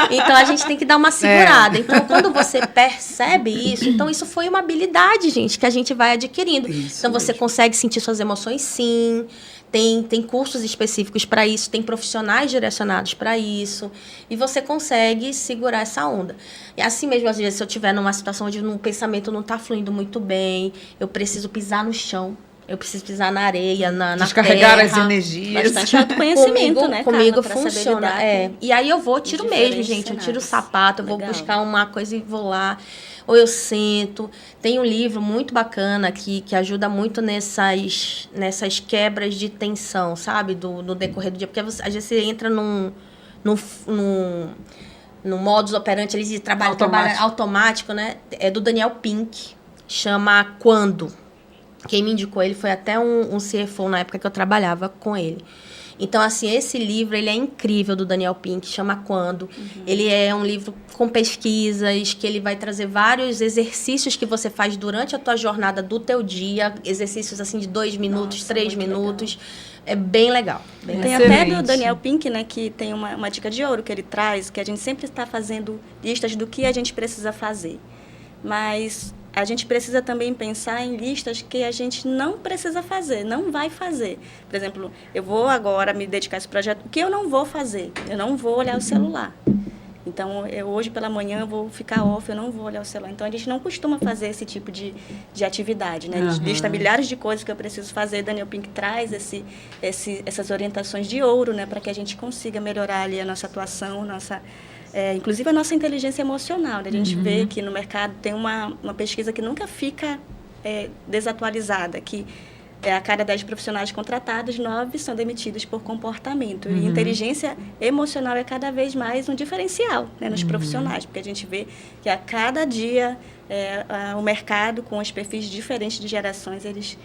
[SPEAKER 4] Então, a gente tem que dar uma segurada. Então, quando você percebe isso, então isso foi uma habilidade, gente, que a gente vai adquirindo. Isso então, você consegue sentir suas emoções, sim. Tem cursos específicos para isso, tem profissionais direcionados para isso, e você consegue segurar essa onda. E assim mesmo, às vezes, se eu estiver numa situação onde um pensamento não está fluindo muito bem, eu preciso pisar no chão, eu preciso pisar na areia, na
[SPEAKER 2] descarregar
[SPEAKER 4] terra.
[SPEAKER 2] as energias.
[SPEAKER 1] Bastante autoconhecimento, né,
[SPEAKER 4] Comigo
[SPEAKER 1] Carla, pra saber
[SPEAKER 4] funciona.
[SPEAKER 1] lidar com
[SPEAKER 4] E aí eu vou, tiro mesmo,
[SPEAKER 1] diferentes
[SPEAKER 4] gente. Eu tiro o
[SPEAKER 1] cenários.
[SPEAKER 4] sapato, eu vou
[SPEAKER 1] Legal.
[SPEAKER 4] buscar uma coisa e vou lá. Ou eu sento. Tem um livro muito bacana que ajuda muito nessas quebras de tensão, sabe? No decorrer do dia. Porque às vezes você entra num modus operandi ali de trabalho automático, né? É do Daniel Pink. Chama Quando. Quem me indicou ele foi até um CFO na época que eu trabalhava com ele. Então, assim, esse livro, ele é incrível, do Daniel Pink, chama Quando. Ele é um livro com pesquisas, que ele vai trazer vários exercícios que você faz durante a tua jornada do teu dia, exercícios, assim, de 2 minutos, 3 minutos. É bem legal.
[SPEAKER 1] Tem até do Daniel Pink, né, que tem uma dica de ouro que ele traz, que a gente sempre está fazendo listas do que a gente precisa fazer. Mas a gente precisa também pensar em listas que a gente não precisa fazer, não vai fazer. Por exemplo, eu vou agora me dedicar a esse projeto, o que eu não vou fazer? Eu não vou olhar o celular. Então, hoje pela manhã eu vou ficar off, eu não vou olhar o celular. Então, a gente não costuma fazer esse tipo de atividade, né? Lista milhares de coisas que eu preciso fazer. Daniel Pink traz essas orientações de ouro, né? Para que a gente consiga melhorar ali a nossa atuação, inclusive a nossa inteligência emocional. Né? A gente vê que no mercado tem uma pesquisa que nunca fica desatualizada, que a cada 10 profissionais contratados, 9 são demitidos por comportamento. E inteligência emocional é cada vez mais um diferencial, né, nos profissionais, porque a gente vê que a cada dia o mercado, com os perfis diferentes de gerações, eles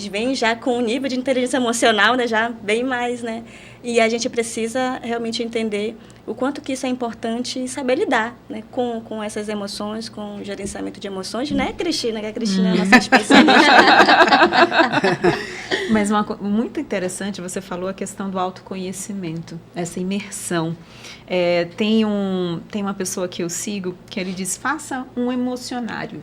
[SPEAKER 1] vêm já com um nível de inteligência emocional, né, já bem mais, né? E a gente precisa realmente entender o quanto que isso é importante e saber lidar, né, com essas emoções, com o gerenciamento de emoções, né, Cristina? Que a Cristina é a nossa especialista.
[SPEAKER 2] Mas muito interessante, você falou a questão do autoconhecimento, essa imersão. Tem uma pessoa que eu sigo que ele diz, faça um emocionário.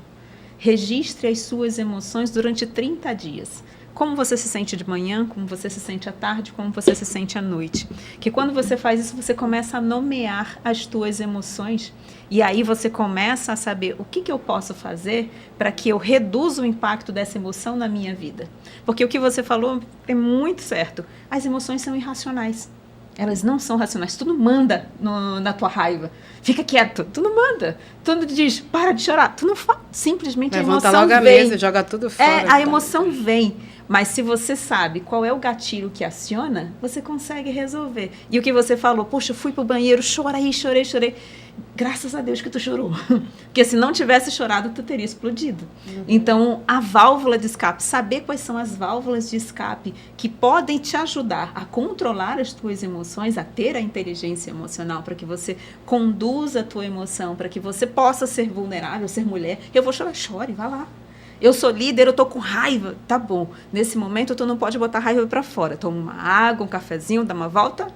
[SPEAKER 2] Registre as suas emoções durante 30 dias. Como você se sente de manhã, como você se sente à tarde, como você se sente à noite. Que quando você faz isso, você começa a nomear as tuas emoções e aí você começa a saber o que eu posso fazer para que eu reduza o impacto dessa emoção na minha vida. Porque o que você falou é muito certo. As emoções são irracionais. Elas não são racionais. Tu não manda na tua raiva. Fica quieto. Tu não manda. Tu não diz, para de chorar. Tu não faz. Simplesmente
[SPEAKER 3] levanta
[SPEAKER 2] a emoção
[SPEAKER 3] logo a
[SPEAKER 2] vem.
[SPEAKER 3] mesa, joga tudo fora.
[SPEAKER 2] A emoção vem. Mas se você sabe qual é o gatilho que aciona, você consegue resolver. E o que você falou, poxa, eu fui pro banheiro, chorei. Graças a Deus que tu chorou. Porque se não tivesse chorado, tu teria explodido. Então, a válvula de escape, saber quais são as válvulas de escape que podem te ajudar a controlar as tuas emoções, a ter a inteligência emocional, para que você conduza a tua emoção, para que você possa ser vulnerável, ser mulher. Eu vou chorar, chore, vá lá. Eu sou líder, eu tô com raiva. Tá bom. Nesse momento, tu não pode botar raiva para fora. Toma uma água, um cafezinho, dá uma volta.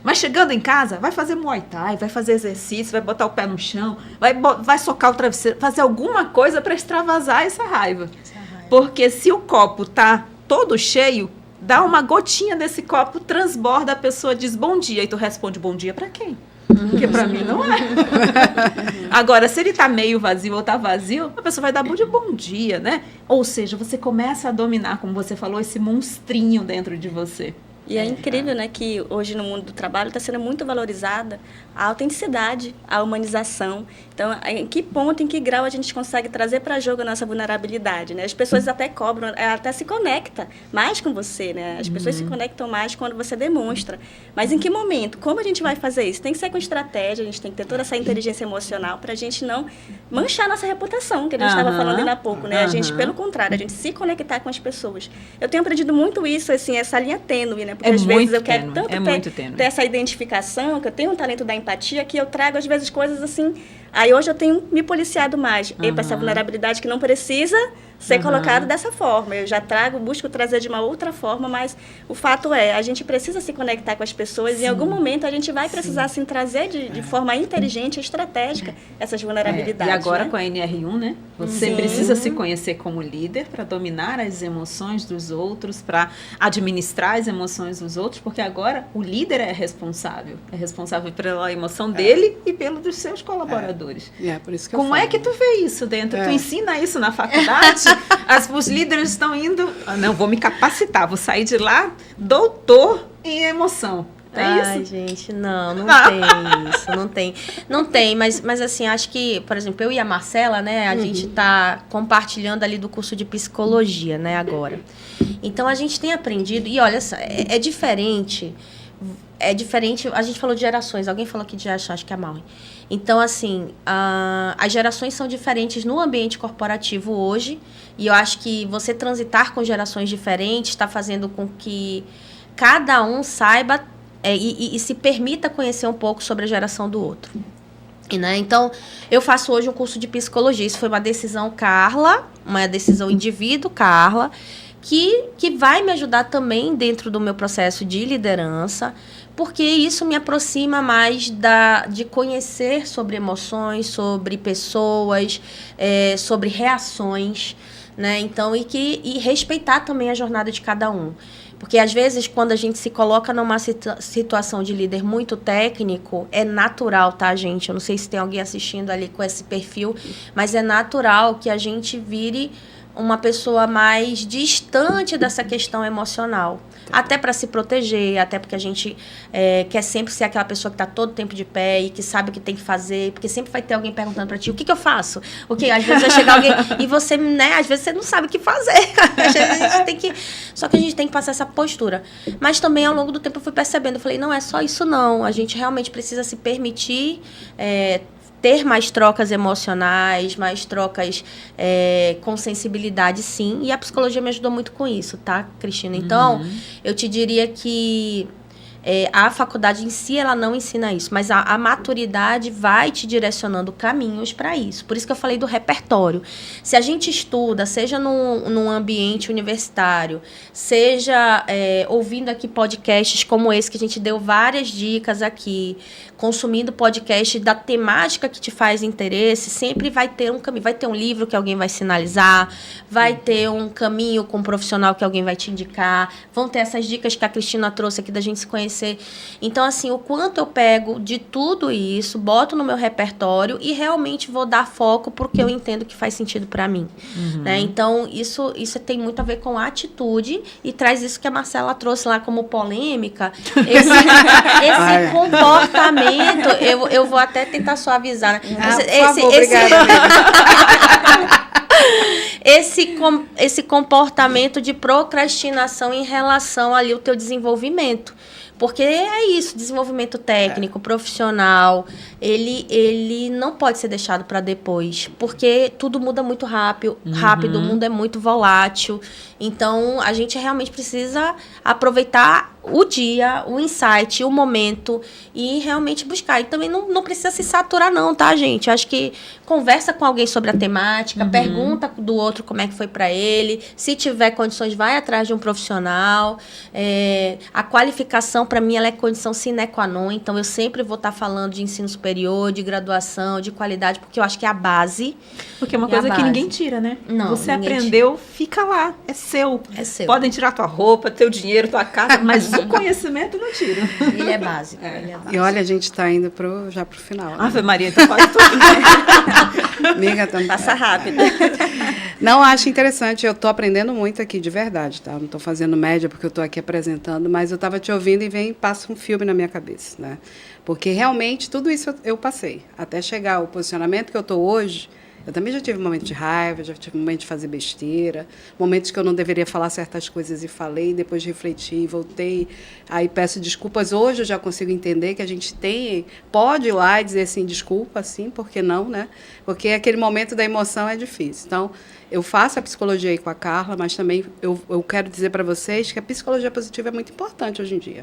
[SPEAKER 2] Mas chegando em casa, vai fazer Muay Thai, vai fazer exercício, vai botar o pé no chão, vai socar o travesseiro, fazer alguma coisa para extravasar essa raiva. Porque se o copo tá todo cheio, dá uma gotinha desse copo, transborda, a pessoa diz bom dia. E tu responde bom dia para quem? Porque para mim não é. Agora, se ele tá meio vazio ou tá vazio, a pessoa vai dar bom dia, né? Ou seja, você começa a dominar, como você falou, esse monstrinho dentro de você.
[SPEAKER 1] E é incrível, né, que hoje no mundo do trabalho está sendo muito valorizada a autenticidade, a humanização. Então, em que ponto, em que grau a gente consegue trazer para jogo a nossa vulnerabilidade, né? As pessoas até cobram, até se conecta mais com você, né? As pessoas se conectam mais quando você demonstra. Mas em que momento? Como a gente vai fazer isso? Tem que ser com estratégia, a gente tem que ter toda essa inteligência emocional para a gente não manchar a nossa reputação, que a gente estava falando ainda há pouco, né? A gente, pelo contrário, a gente se conectar com as pessoas. Eu tenho aprendido muito isso, assim, essa linha tênue, né? Porque às vezes eu quero tanto ter essa identificação, que eu tenho um talento da empatia, que eu trago às vezes coisas assim. Aí hoje eu tenho me policiado mais. Epa, essa vulnerabilidade que não precisa ser colocada dessa forma. Eu já busco trazer de uma outra forma, mas o fato é, a gente precisa se conectar com as pessoas e em algum momento a gente vai precisar assim, trazer de forma inteligente, estratégica, essas vulnerabilidades.
[SPEAKER 2] E agora,
[SPEAKER 1] né?
[SPEAKER 2] com a NR1, né? Você precisa se conhecer como líder para dominar as emoções dos outros, para administrar as emoções dos outros, porque agora o líder é responsável pela emoção dele e pelo dos seus colaboradores. colaboradores.
[SPEAKER 3] Por isso que eu
[SPEAKER 2] Como
[SPEAKER 3] falo.
[SPEAKER 2] é que tu vê isso dentro? Tu ensina isso na faculdade? Os líderes estão indo... não, vou me capacitar, vou sair de lá doutor em emoção.
[SPEAKER 4] Ai,
[SPEAKER 2] isso?
[SPEAKER 4] gente, não tem isso, não tem, mas assim, acho que, por exemplo, eu e a Marcela, né, a gente tá compartilhando ali do curso de psicologia, né, agora. Então, a gente tem aprendido, e olha só, é diferente, a gente falou de gerações, alguém falou aqui de geração, acho que é a Maureen. Então, assim, as gerações são diferentes no ambiente corporativo hoje, e eu acho que você transitar com gerações diferentes está fazendo com que cada um saiba e se permita conhecer um pouco sobre a geração do outro. Né? Então, eu faço hoje um curso de psicologia. Isso foi uma decisão Carla, uma decisão indivíduo Carla, que vai me ajudar também dentro do meu processo de liderança, porque isso me aproxima mais de conhecer sobre emoções, sobre pessoas, sobre reações, né? Então, e respeitar também a jornada de cada um. Porque, às vezes, quando a gente se coloca numa situação de líder muito técnico, é natural, tá, gente? Eu não sei se tem alguém assistindo ali com esse perfil, mas é natural que a gente vire uma pessoa mais distante dessa questão emocional. Até para se proteger, até porque a gente quer sempre ser aquela pessoa que está todo tempo de pé e que sabe o que tem que fazer, porque sempre vai ter alguém perguntando para ti, o que eu faço? Às vezes vai chegar alguém e você, né, às vezes você não sabe o que fazer. Só que a gente tem que passar essa postura. Mas também, ao longo do tempo, eu fui percebendo, eu falei, não é só isso não, a gente realmente precisa se permitir ter mais trocas emocionais, mais trocas com sensibilidade, sim. E a psicologia me ajudou muito com isso, tá, Cristina? Então, eu te diria que a faculdade em si, ela não ensina isso, mas a maturidade vai te direcionando caminhos para isso. Por isso que eu falei do repertório. Se a gente estuda, seja num ambiente universitário, seja ouvindo aqui podcasts como esse, que a gente deu várias dicas aqui, consumindo podcast da temática que te faz interesse, sempre vai ter um caminho. Vai ter um livro que alguém vai sinalizar, vai ter um caminho com um profissional que alguém vai te indicar, vão ter essas dicas que a Cristina trouxe aqui da gente se conhecer. Então, assim, o quanto eu pego de tudo isso, boto no meu repertório e realmente vou dar foco porque eu entendo que faz sentido para mim. Né? Então, isso tem muito a ver com atitude e traz isso que a Marcela trouxe lá como polêmica. Esse comportamento, eu vou até tentar suavizar. Né? Esse comportamento de procrastinação em relação ali ao teu desenvolvimento. Porque é isso, desenvolvimento técnico, profissional, ele não pode ser deixado para depois, porque tudo muda muito rápido, o mundo é muito volátil. Então, a gente realmente precisa aproveitar o dia, o insight, o momento e realmente buscar. E também não precisa se saturar não, tá, gente? Acho que conversa com alguém sobre a temática, pergunta do outro como é que foi para ele. Se tiver condições, vai atrás de um profissional. A qualificação, para mim, ela é condição sine qua non. Então, eu sempre vou estar falando de ensino superior, de graduação, de qualidade, porque eu acho que é a base.
[SPEAKER 2] Porque é uma coisa que ninguém tira, né?
[SPEAKER 4] Não,
[SPEAKER 2] você aprendeu, fica lá. É seu. Podem tirar tua roupa, teu dinheiro, tua casa, mas o conhecimento não tira.
[SPEAKER 4] Ele é básico. Ele é básico.
[SPEAKER 3] E olha, a gente está indo já pro final. Né?
[SPEAKER 2] Ave Maria, então pode tudo.
[SPEAKER 3] Amiga, também.
[SPEAKER 1] Passa rápido.
[SPEAKER 3] Não, acho interessante. Eu estou aprendendo muito aqui, de verdade, tá? Não estou fazendo média porque eu estou aqui apresentando, mas eu estava te ouvindo e passa um filme na minha cabeça, né? Porque realmente tudo isso eu passei. Até chegar ao posicionamento que eu estou hoje, eu também já tive um momento de raiva, já tive um momento de fazer besteira, momentos que eu não deveria falar certas coisas e falei, depois refleti, voltei, aí peço desculpas. Hoje eu já consigo entender que a gente pode ir lá e dizer assim, desculpa, sim, por que não, né? Porque aquele momento da emoção é difícil. Então, eu faço a psicologia aí com a Carla, mas também eu quero dizer para vocês que a psicologia positiva é muito importante hoje em dia.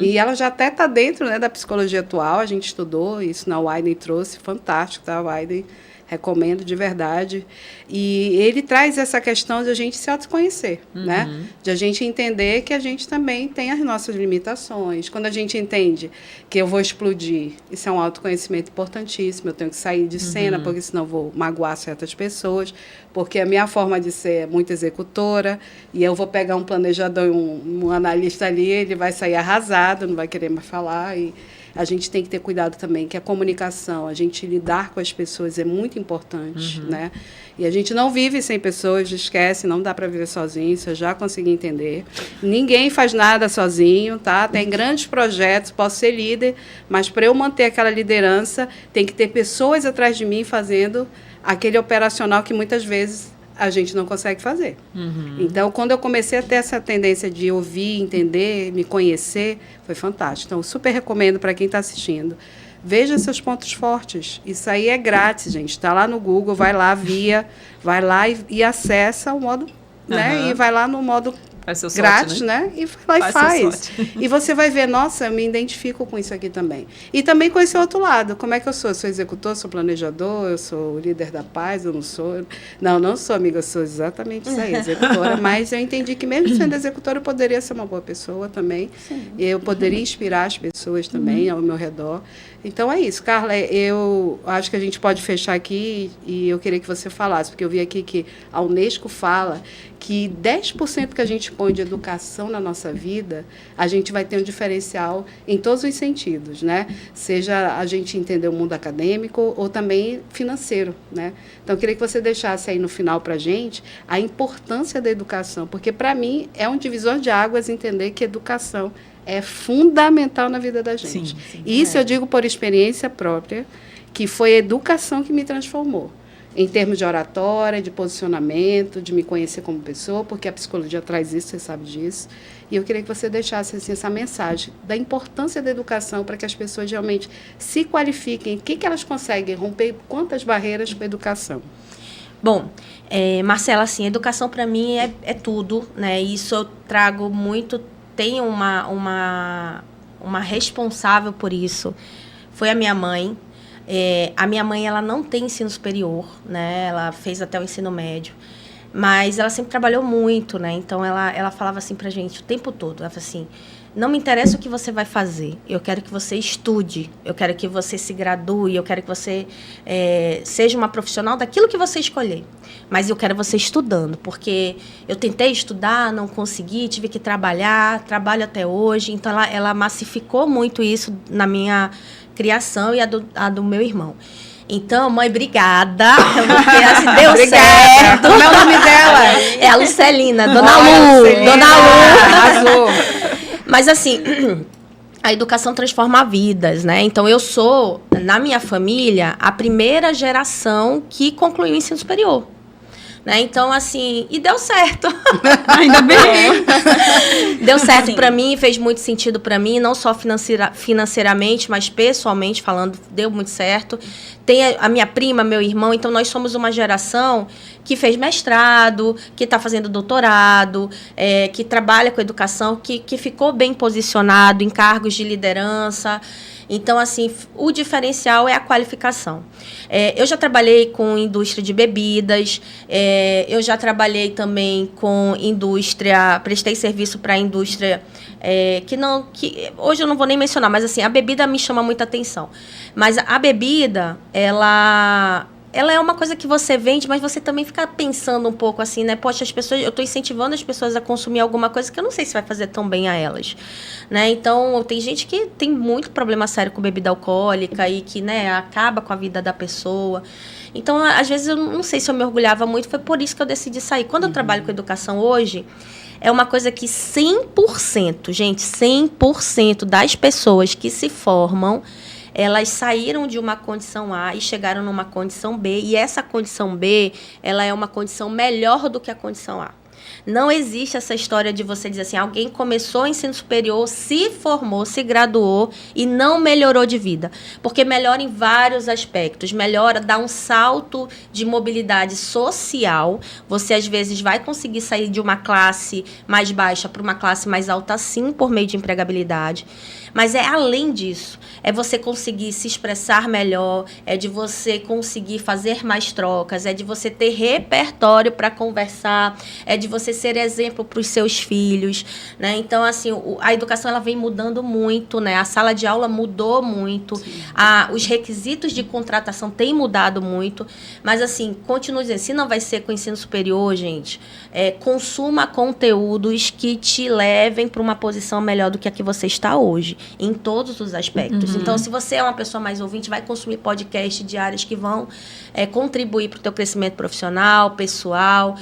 [SPEAKER 3] E ela já até está dentro, né, da psicologia atual, a gente estudou, isso na Wyden trouxe, fantástico, tá, Wyden? Recomendo de verdade. E ele traz essa questão de a gente se autoconhecer, né? De a gente entender que a gente também tem as nossas limitações. Quando a gente entende que eu vou explodir, isso é um autoconhecimento importantíssimo. Eu tenho que sair de cena, porque senão vou magoar certas pessoas, porque a minha forma de ser é muito executora, e eu vou pegar um planejador, um analista ali, ele vai sair arrasado, não vai querer mais falar, a gente tem que ter cuidado também, que a comunicação, a gente lidar com as pessoas é muito importante, né? E a gente não vive sem pessoas, esquece, não dá para viver sozinho, isso eu já consegui entender. Ninguém faz nada sozinho, tá? Tem grandes projetos, posso ser líder, mas para eu manter aquela liderança, tem que ter pessoas atrás de mim fazendo aquele operacional que muitas vezes a gente não consegue fazer. Então, quando eu comecei a ter essa tendência de ouvir, entender, me conhecer, foi fantástico. Então, eu super recomendo para quem está assistindo. Veja seus pontos fortes. Isso aí é grátis, gente. Está lá no Google, vai lá, vai lá e acessa o modo, né? E vai lá no modo grátis, né? E vai lá e faz. E você vai ver, nossa, eu me identifico com isso aqui também. E também com esse outro lado. Como é que eu sou? Eu sou executor, sou planejador, eu sou líder da paz, eu não sou... Não sou, amiga, eu sou exatamente isso aí, executora. Mas eu entendi que mesmo sendo executora, eu poderia ser uma boa pessoa também. Sim. Eu poderia inspirar as pessoas também ao meu redor. Então, é isso. Carla, eu acho que a gente pode fechar aqui e eu queria que você falasse, porque eu vi aqui que a Unesco fala que 10% que a gente põe de educação na nossa vida, a gente vai ter um diferencial em todos os sentidos, né? Seja a gente entender o mundo acadêmico ou também financeiro, né? Então, eu queria que você deixasse aí no final para a gente a importância da educação, porque, para mim, é um divisor de águas entender que educação é fundamental na vida da gente. Sim, e isso eu digo por experiência própria, que foi a educação que me transformou. Em termos de oratória, de posicionamento, de me conhecer como pessoa, porque a psicologia traz isso, você sabe disso. E eu queria que você deixasse assim, essa mensagem da importância da educação para que as pessoas realmente se qualifiquem. O que elas conseguem romper, quantas barreiras com a educação?
[SPEAKER 4] Bom, Marcela, assim, educação para mim é tudo, né? Isso eu trago muito, tenho uma responsável por isso, foi a minha mãe. A minha mãe, ela não tem ensino superior, né? Ela fez até o ensino médio, mas ela sempre trabalhou muito, né? Então, ela falava assim pra gente o tempo todo, ela falava assim, não me interessa o que você vai fazer, eu quero que você estude, eu quero que você se gradue, eu quero que você seja uma profissional daquilo que você escolher, mas eu quero você estudando, porque eu tentei estudar, não consegui, tive que trabalho até hoje, então ela massificou muito isso na minha criação e a do meu irmão. Então, mãe, obrigada. Porque assim, deu certo.
[SPEAKER 3] Como é o nome dela?
[SPEAKER 4] É a Lucelina, Dona Lu. Dona Lu. Mas assim, a educação transforma vidas, né? Então, eu sou, na minha família, a primeira geração que concluiu o ensino superior. Né? Então, assim, e deu certo.
[SPEAKER 2] Ainda bem.
[SPEAKER 4] Deu certo para mim, fez muito sentido para mim, não só financeiramente, mas pessoalmente falando, deu muito certo. Tem a minha prima, meu irmão, então nós somos uma geração que fez mestrado, que está fazendo doutorado, que trabalha com educação, que ficou bem posicionado em cargos de liderança. Então, assim, o diferencial é a qualificação. Eu já trabalhei com indústria de bebidas, eu já trabalhei também com indústria, prestei serviço para a indústria, que hoje eu não vou nem mencionar, mas assim, a bebida me chama muita atenção. Mas a bebida, ela é uma coisa que você vende, mas você também fica pensando um pouco assim, né? Poxa, eu estou incentivando as pessoas a consumir alguma coisa que eu não sei se vai fazer tão bem a elas, né? Então, tem gente que tem muito problema sério com bebida alcoólica e que, né, acaba com a vida da pessoa. Então, às vezes, eu não sei se eu me orgulhava muito, foi por isso que eu decidi sair. Quando eu trabalho com educação hoje, é uma coisa que 100%, gente, 100% das pessoas que se formam, elas saíram de uma condição A e chegaram numa condição B, e essa condição B, ela é uma condição melhor do que a condição A. Não existe essa história de você dizer assim, alguém começou o ensino superior, se formou, se graduou e não melhorou de vida. Porque melhora em vários aspectos. Melhora, dá um salto de mobilidade social. Você, às vezes, vai conseguir sair de uma classe mais baixa para uma classe mais alta, sim, por meio de empregabilidade. Mas é além disso. É você conseguir se expressar melhor, é de você conseguir fazer mais trocas, é de você ter repertório para conversar, é de você ser exemplo para os seus filhos, né? Então, assim, a educação ela vem mudando muito, né? A sala de aula mudou muito, os requisitos de contratação têm mudado muito, mas, assim, continuo dizendo, se não vai ser com ensino superior, gente, consuma conteúdos que te levem para uma posição melhor do que a que você está hoje. em todos os aspectos. Então, se você é uma pessoa mais ouvinte, vai consumir podcasts diários que vão contribuir para o teu crescimento profissional, pessoal.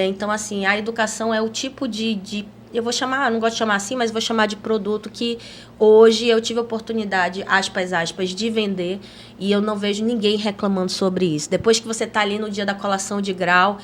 [SPEAKER 4] Então, assim, a educação é o tipo de eu vou chamar, não gosto de chamar assim, mas vou chamar de produto que hoje eu tive a oportunidade, aspas, de vender, e eu não vejo ninguém reclamando sobre isso. Depois que você está ali no dia da colação de grau,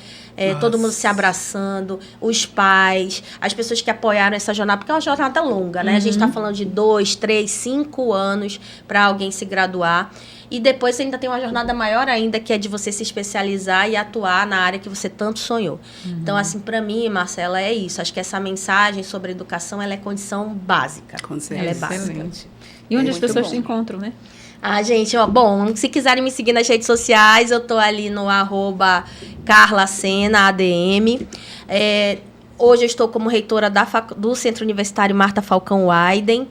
[SPEAKER 4] todo mundo se abraçando, os pais, as pessoas que apoiaram essa jornada, porque é uma jornada longa, né? A gente está falando de 2, 3, 5 anos para alguém se graduar. E depois você ainda tem uma jornada maior ainda, que é de você se especializar e atuar na área que você tanto sonhou. Então, assim, para mim, Marcela, é isso. Acho que essa mensagem sobre educação, ela é condição básica.
[SPEAKER 3] Com certeza.
[SPEAKER 4] Ela é básica.
[SPEAKER 2] Excelente. E onde as pessoas te encontram, né?
[SPEAKER 4] Gente, bom, se quiserem me seguir nas redes sociais, eu tô ali no @CarlaSena_ADM. Hoje eu estou como reitora do Centro Universitário Marta Falcão Wyden.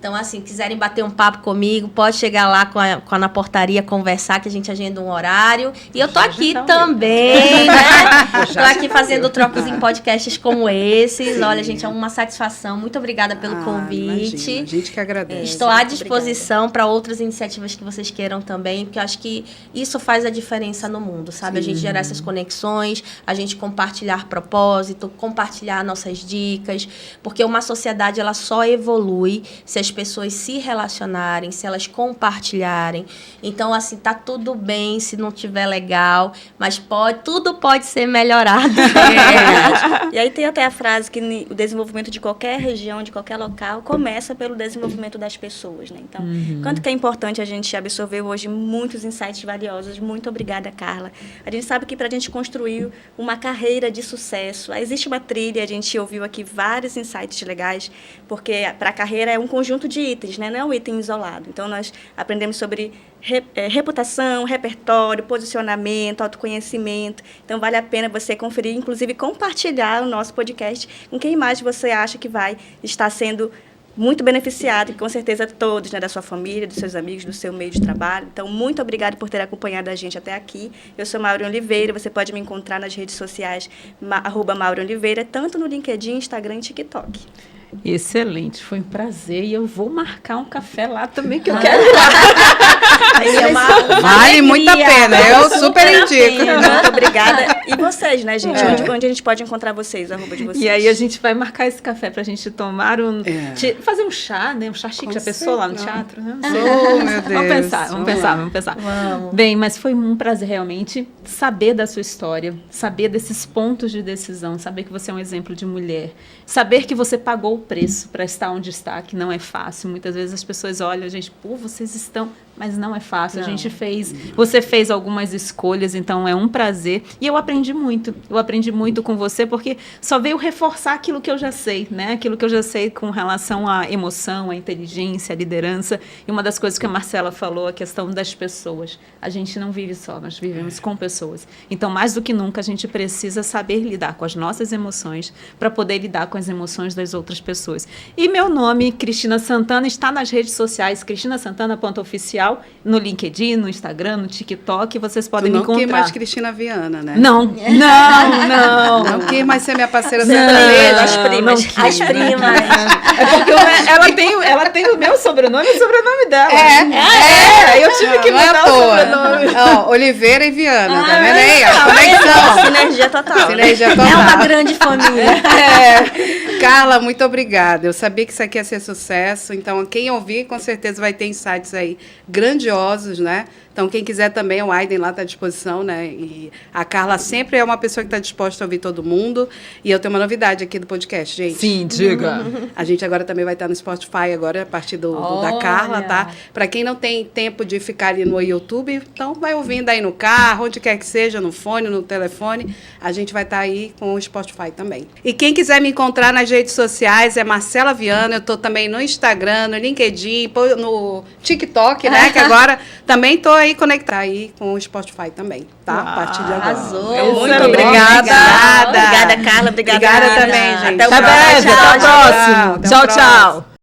[SPEAKER 4] Então, assim, quiserem bater um papo comigo, pode chegar lá na portaria, conversar, que a gente agenda um horário. E eu tô aqui também, né? Tô aqui fazendo trocas em podcasts como esses. Sim. Olha, gente, é uma satisfação. Muito obrigada pelo convite.
[SPEAKER 3] Imagina. A gente que agradece.
[SPEAKER 4] Estou à disposição para outras iniciativas que vocês queiram também, porque eu acho que isso faz a diferença no mundo, sabe? Sim. A gente gerar essas conexões, a gente compartilhar propósito, compartilhar nossas dicas, porque uma sociedade, ela só evolui se as pessoas se relacionarem, se elas compartilharem. Então, assim, tá tudo bem se não tiver legal, mas tudo pode ser melhorado.
[SPEAKER 1] E aí tem até a frase que o desenvolvimento de qualquer região, de qualquer local, começa pelo desenvolvimento das pessoas, né? Então, quanto que é importante a gente absorver hoje muitos insights valiosos. Muito obrigada, Carla. A gente sabe que para a gente construir uma carreira de sucesso, existe uma trilha, a gente ouviu aqui vários insights legais, porque para a carreira é um conjunto de itens, né? Não é um item isolado. Então, nós aprendemos sobre reputação, repertório, posicionamento, autoconhecimento. Então, vale a pena você conferir, inclusive compartilhar o nosso podcast com quem mais você acha que vai estar sendo muito beneficiado, e com certeza todos, né, da sua família, dos seus amigos, do seu meio de trabalho. Então, muito obrigada por ter acompanhado a gente até aqui. Eu sou Maureen Oliveira, você pode me encontrar nas redes sociais, @Maureen Oliveira, tanto no LinkedIn, Instagram e TikTok.
[SPEAKER 2] Excelente, foi um prazer e eu vou marcar um café lá também, que eu quero.
[SPEAKER 3] Vale muito a pena, eu super indico.
[SPEAKER 1] Muito obrigada. E vocês, né, gente? Onde a gente pode encontrar vocês, @de vocês?
[SPEAKER 2] E aí a gente vai marcar esse café pra gente tomar fazer um chá, né? Um chá chique, já pensou lá no teatro? Né?
[SPEAKER 3] Oh, meu Deus.
[SPEAKER 2] Vamos pensar. Vamos. Bem, mas foi um prazer realmente saber da sua história, saber desses pontos de decisão, saber que você é um exemplo de mulher, saber que você pagou o preço para estar onde está, que não é fácil. Muitas vezes as pessoas olham, gente, vocês estão... Mas não é fácil. Não. Você fez algumas escolhas, então é um prazer. E eu aprendi muito. Eu aprendi muito com você, porque só veio reforçar aquilo que eu já sei, né? Aquilo que eu já sei com relação à emoção, à inteligência, à liderança. E uma das coisas que a Marcela falou, a questão das pessoas. A gente não vive só, nós vivemos com pessoas. Então, mais do que nunca, a gente precisa saber lidar com as nossas emoções para poder lidar com as emoções das outras pessoas. E meu nome, Cristina Santana, está nas redes sociais, cristinasantana.oficial, no LinkedIn, no Instagram, no TikTok, vocês podem me encontrar.
[SPEAKER 3] Não quer mais Cristina Viana, né?
[SPEAKER 2] Não.
[SPEAKER 3] Não quer mais ser minha parceira sertaneja.
[SPEAKER 1] As primas.
[SPEAKER 4] As primas.
[SPEAKER 2] É porque ela tem o meu sobrenome e o sobrenome dela. Eu tive que mudar o sobrenome.
[SPEAKER 3] Oliveira e Viana, tá vendo aí? Conexão.
[SPEAKER 1] Sinergia total.
[SPEAKER 4] É uma grande família.
[SPEAKER 3] Carla, muito obrigada. Eu sabia que isso aqui ia ser sucesso, então quem ouvir com certeza vai ter insights aí grandiosos, né? Então, quem quiser também, o Aiden lá está à disposição, né? E a Carla sempre é uma pessoa que está disposta a ouvir todo mundo. E eu tenho uma novidade aqui do podcast, gente.
[SPEAKER 2] Sim, diga.
[SPEAKER 3] A gente agora também vai estar no Spotify agora, a partir da Carla, tá? Para quem não tem tempo de ficar ali no YouTube, então vai ouvindo aí no carro, onde quer que seja, no fone, no telefone. A gente vai estar aí com o Spotify também. E quem quiser me encontrar nas redes sociais é Marcela Viana. Eu estou também no Instagram, no LinkedIn, no TikTok, né? Que agora também estou aí conectar aí com o Spotify também, tá? A partir de agora.
[SPEAKER 4] Arrasou.
[SPEAKER 3] Muito obrigada.
[SPEAKER 1] Obrigada, Carla. Obrigada
[SPEAKER 3] também, gente.
[SPEAKER 1] Até o próximo.
[SPEAKER 2] Até o próximo. Tchau.